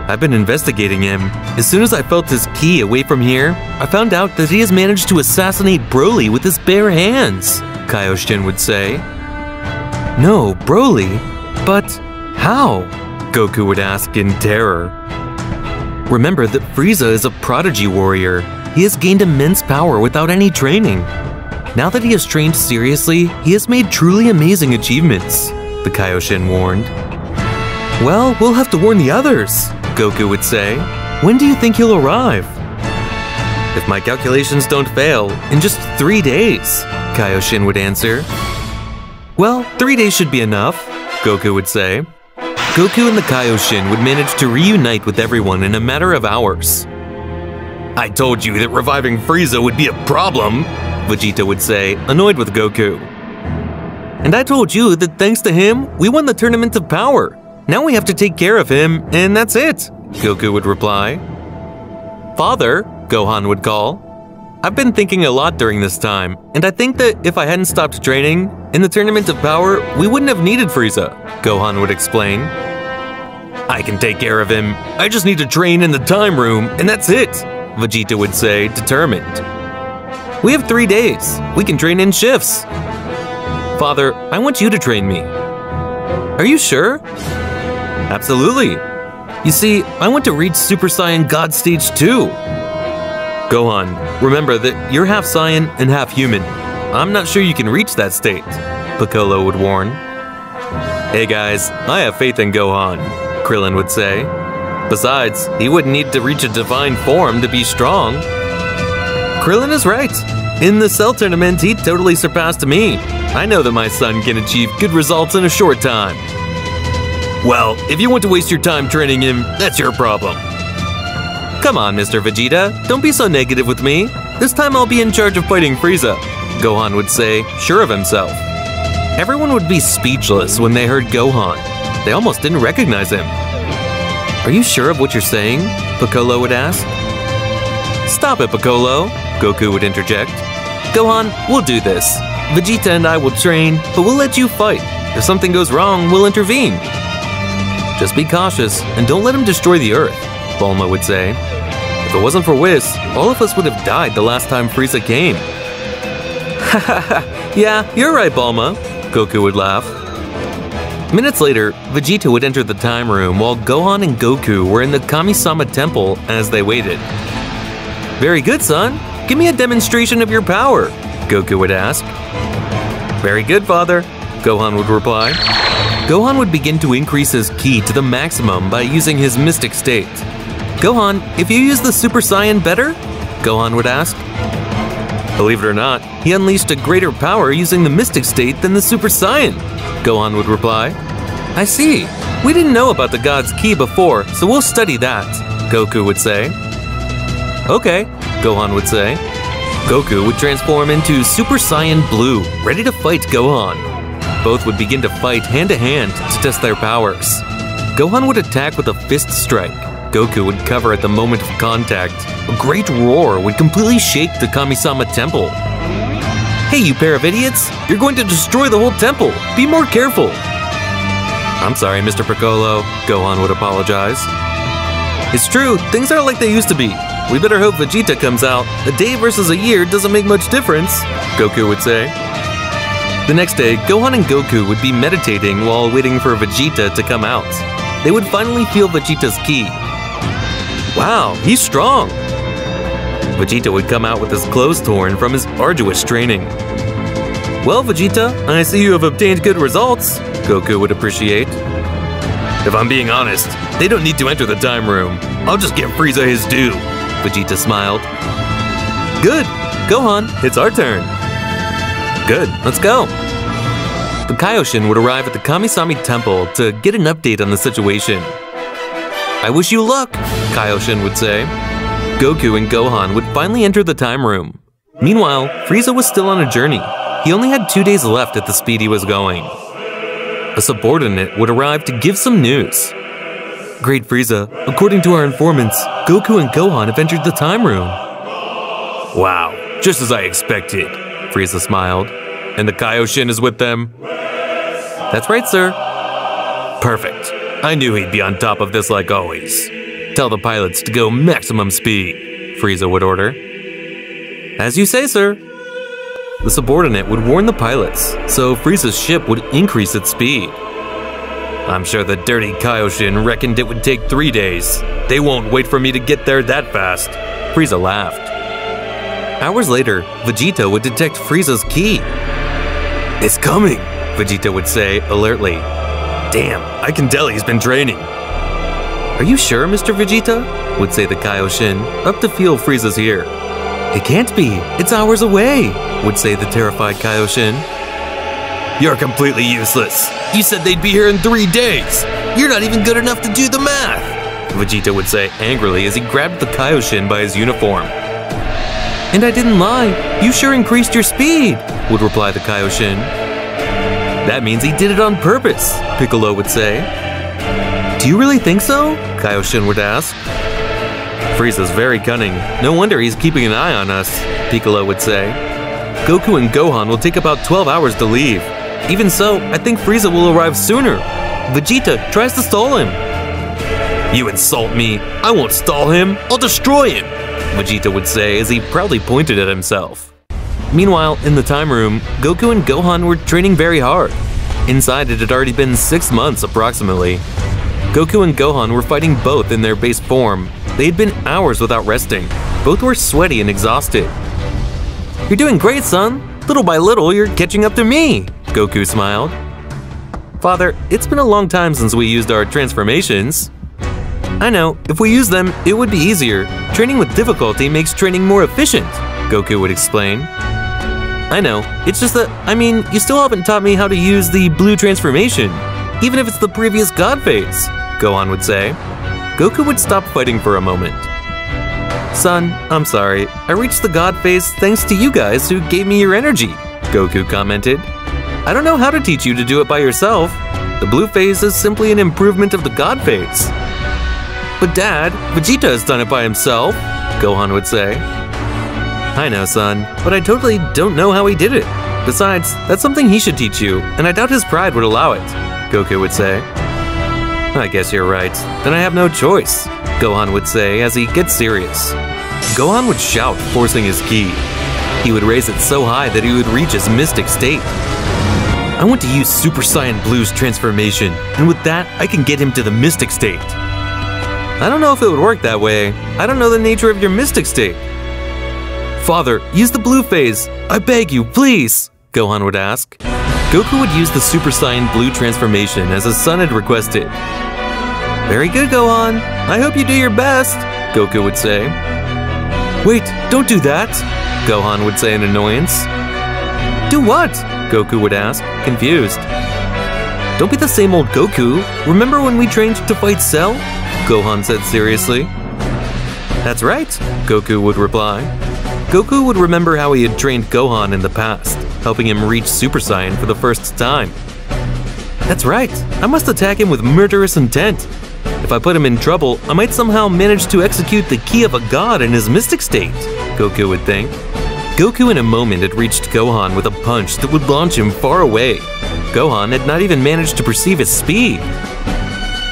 I've been investigating him. As soon as I felt his ki away from here, I found out that he has managed to assassinate Broly with his bare hands, Kaioshin would say. No, Broly? But how? Goku would ask in terror. Remember that Frieza is a prodigy warrior. He has gained immense power without any training. Now that he has trained seriously, he has made truly amazing achievements, the Kaioshin warned. Well, we'll have to warn the others, Goku would say. When do you think he'll arrive? If my calculations don't fail, in just 3 days, Kaioshin would answer. Well, 3 days should be enough, Goku would say. Goku and the Kaioshin would manage to reunite with everyone in a matter of hours. I told you that reviving Frieza would be a problem, Vegeta would say, annoyed with Goku. And I told you that thanks to him, we won the Tournament of Power. Now we have to take care of him, and that's it, Goku would reply. Father, Gohan would call. I've been thinking a lot during this time, and I think that if I hadn't stopped training, in the Tournament of Power, we wouldn't have needed Frieza, Gohan would explain. I can take care of him. I just need to train in the time room, and that's it, Vegeta would say, determined. We have 3 days. We can train in shifts. Father, I want you to train me. Are you sure? Absolutely. You see, I want to reach Super Saiyan God Stage 2. Gohan, remember that you're half Saiyan and half human. I'm not sure you can reach that state, Piccolo would warn. Hey guys, I have faith in Gohan, Krillin would say. Besides, he wouldn't need to reach a divine form to be strong. Krillin is right. In the Cell tournament, he totally surpassed me. I know that my son can achieve good results in a short time. Well, if you want to waste your time training him, that's your problem. Come on, Mr. Vegeta, don't be so negative with me. This time I'll be in charge of fighting Frieza, Gohan would say, sure of himself. Everyone would be speechless when they heard Gohan. They almost didn't recognize him. Are you sure of what you're saying? Piccolo would ask. Stop it, Piccolo, Goku would interject. Gohan, we'll do this. Vegeta and I will train, but we'll let you fight. If something goes wrong, we'll intervene. Just be cautious and don't let him destroy the Earth, Bulma would say. If it wasn't for Whis, all of us would have died the last time Frieza came. Yeah, you're right, Bulma, Goku would laugh. Minutes later, Vegeta would enter the time room while Gohan and Goku were in the Kami-sama temple as they waited. Very good, son. Give me a demonstration of your power, Goku would ask. Very good, father, Gohan would reply. Gohan would begin to increase his ki to the maximum by using his mystic state. Gohan, if you use the Super Saiyan better? Gohan would ask. Believe it or not, he unleashed a greater power using the mystic state than the Super Saiyan, Gohan would reply. I see. We didn't know about the god's ki before, so we'll study that, Goku would say. Okay, Gohan would say. Goku would transform into Super Saiyan Blue, ready to fight Gohan. Both would begin to fight hand-to-hand to test their powers. Gohan would attack with a fist strike. Goku would cover at the moment of contact. A great roar would completely shake the Kami-sama temple. Hey, you pair of idiots! You're going to destroy the whole temple! Be more careful! I'm sorry, Mr. Piccolo, Gohan would apologize. It's true, things aren't like they used to be. We better hope Vegeta comes out. A day versus a year doesn't make much difference, Goku would say. The next day, Gohan and Goku would be meditating while waiting for Vegeta to come out. They would finally feel Vegeta's ki. Wow, he's strong! Vegeta would come out with his clothes torn from his arduous training. Well, Vegeta, I see you have obtained good results, Goku would appreciate. If I'm being honest, they don't need to enter the time room. I'll just give Frieza his due, Vegeta smiled. Good, Gohan, it's our turn. Good, let's go. The Kaioshin would arrive at the Kami-sama temple to get an update on the situation. I wish you luck, Kaioshin would say. Goku and Gohan would finally enter the time room. Meanwhile, Frieza was still on a journey. He only had 2 days left at the speed he was going. A subordinate would arrive to give some news. Great Frieza, according to our informants, Goku and Gohan have entered the time room. Wow, just as I expected, Frieza smiled. And the Kaioshin is with them? That's right, sir. Perfect. I knew he'd be on top of this like always. Tell the pilots to go maximum speed, Frieza would order. As you say, sir. The subordinate would warn the pilots, so Frieza's ship would increase its speed. I'm sure the dirty Kaioshin reckoned it would take 3 days. They won't wait for me to get there that fast, Frieza laughed. Hours later, Vegeta would detect Frieza's ki. It's coming, Vegeta would say alertly. Damn, I can tell he's been training. Are you sure, Mr. Vegeta? Would say the Kaioshin, up to feel Frieza's here. It can't be, it's hours away, would say the terrified Kaioshin. You're completely useless. You said they'd be here in 3 days. You're not even good enough to do the math, Vegeta would say angrily as he grabbed the Kaioshin by his uniform. And I didn't lie, you sure increased your speed, would reply the Kaioshin. That means he did it on purpose, Piccolo would say. Do you really think so? Kaioshin would ask. Frieza's very cunning. No wonder he's keeping an eye on us, Piccolo would say. Goku and Gohan will take about 12 hours to leave. Even so, I think Frieza will arrive sooner. Vegeta tries to stall him. You insult me. I won't stall him. I'll destroy him, Vegeta would say as he proudly pointed at himself. Meanwhile, in the time room, Goku and Gohan were training very hard. Inside, it had already been 6 months approximately. Goku and Gohan were fighting both in their base form. They had been hours without resting. Both were sweaty and exhausted. You're doing great, son. Little by little, you're catching up to me, Goku smiled. Father, it's been a long time since we used our transformations. I know, if we use them, it would be easier. Training with difficulty makes training more efficient, Goku would explain. I know, it's just that, you still haven't taught me how to use the blue transformation, even if it's the previous God phase, Gohan would say. Goku would stop fighting for a moment. Son, I'm sorry, I reached the God phase thanks to you guys who gave me your energy, Goku commented. I don't know how to teach you to do it by yourself. The blue phase is simply an improvement of the God phase. But Dad, Vegeta has done it by himself, Gohan would say. I know, son, but I totally don't know how he did it. Besides, that's something he should teach you, and I doubt his pride would allow it, Goku would say. I guess you're right. Then I have no choice, Gohan would say as he gets serious. Gohan would shout, forcing his ki. He would raise it so high that he would reach his mystic state. I want to use Super Saiyan Blue's transformation, and with that, I can get him to the mystic state. I don't know if it would work that way. I don't know the nature of your mystic state. Father, use the blue phase. I beg you, please, Gohan would ask. Goku would use the Super Saiyan Blue transformation as his son had requested. Very good, Gohan. I hope you do your best, Goku would say. Wait, don't do that, Gohan would say in annoyance. Do what? Goku would ask, confused. Don't be the same old Goku. Remember when we trained to fight Cell? Gohan said seriously. That's right, Goku would reply. Goku would remember how he had trained Gohan in the past, helping him reach Super Saiyan for the first time. That's right, I must attack him with murderous intent. If I put him in trouble, I might somehow manage to execute the ki of a god in his mystic state, Goku would think. Goku in a moment had reached Gohan with a punch that would launch him far away. Gohan had not even managed to perceive his speed.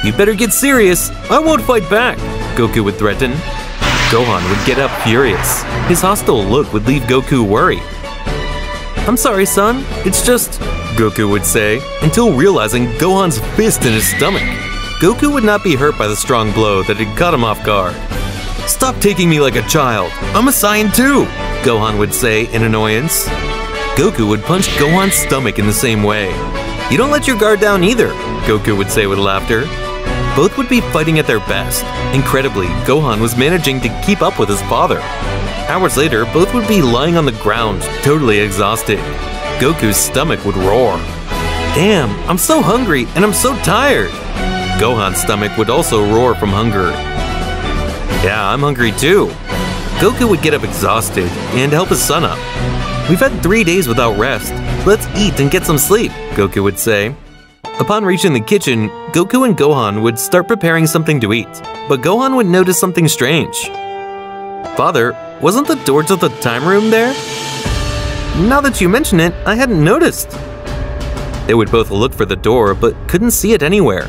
You better get serious, I won't fight back, Goku would threaten. Gohan would get up furious. His hostile look would leave Goku worried. I'm sorry, son, it's just, Goku would say, until realizing Gohan's fist in his stomach. Goku would not be hurt by the strong blow that had caught him off guard. Stop taking me like a child, I'm a Saiyan too, Gohan would say in annoyance. Goku would punch Gohan's stomach in the same way. You don't let your guard down either, Goku would say with laughter. Both would be fighting at their best. Incredibly, Gohan was managing to keep up with his father. Hours later, both would be lying on the ground, totally exhausted. Goku's stomach would roar. Damn, I'm so hungry and I'm so tired. Gohan's stomach would also roar from hunger. Yeah, I'm hungry too. Goku would get up exhausted and help his son up. We've had 3 days without rest. Let's eat and get some sleep, Goku would say. Upon reaching the kitchen, Goku and Gohan would start preparing something to eat, but Gohan would notice something strange. Father, wasn't the door to the time room there? Now that you mention it, I hadn't noticed. They would both look for the door, but couldn't see it anywhere.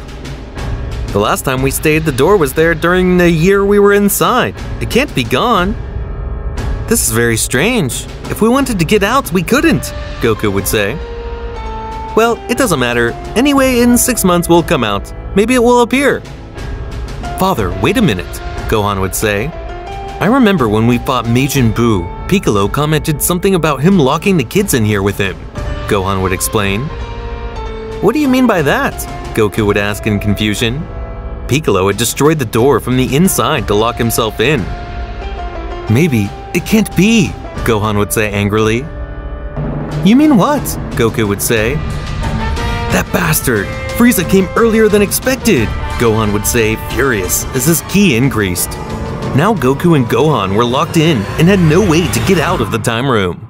The last time we stayed, the door was there during the year we were inside. It can't be gone. This is very strange. If we wanted to get out, we couldn't, Goku would say. Well, it doesn't matter. Anyway, in 6 months we'll come out. Maybe it will appear. Father, wait a minute, Gohan would say. I remember when we fought Majin Buu, Piccolo commented something about him locking the kids in here with him, Gohan would explain. What do you mean by that? Goku would ask in confusion. Piccolo had destroyed the door from the inside to lock himself in. Maybe it can't be, Gohan would say angrily. You mean what? Goku would say. That bastard! Frieza came earlier than expected, Gohan would say, furious, as his ki increased. Now Goku and Gohan were locked in and had no way to get out of the time room.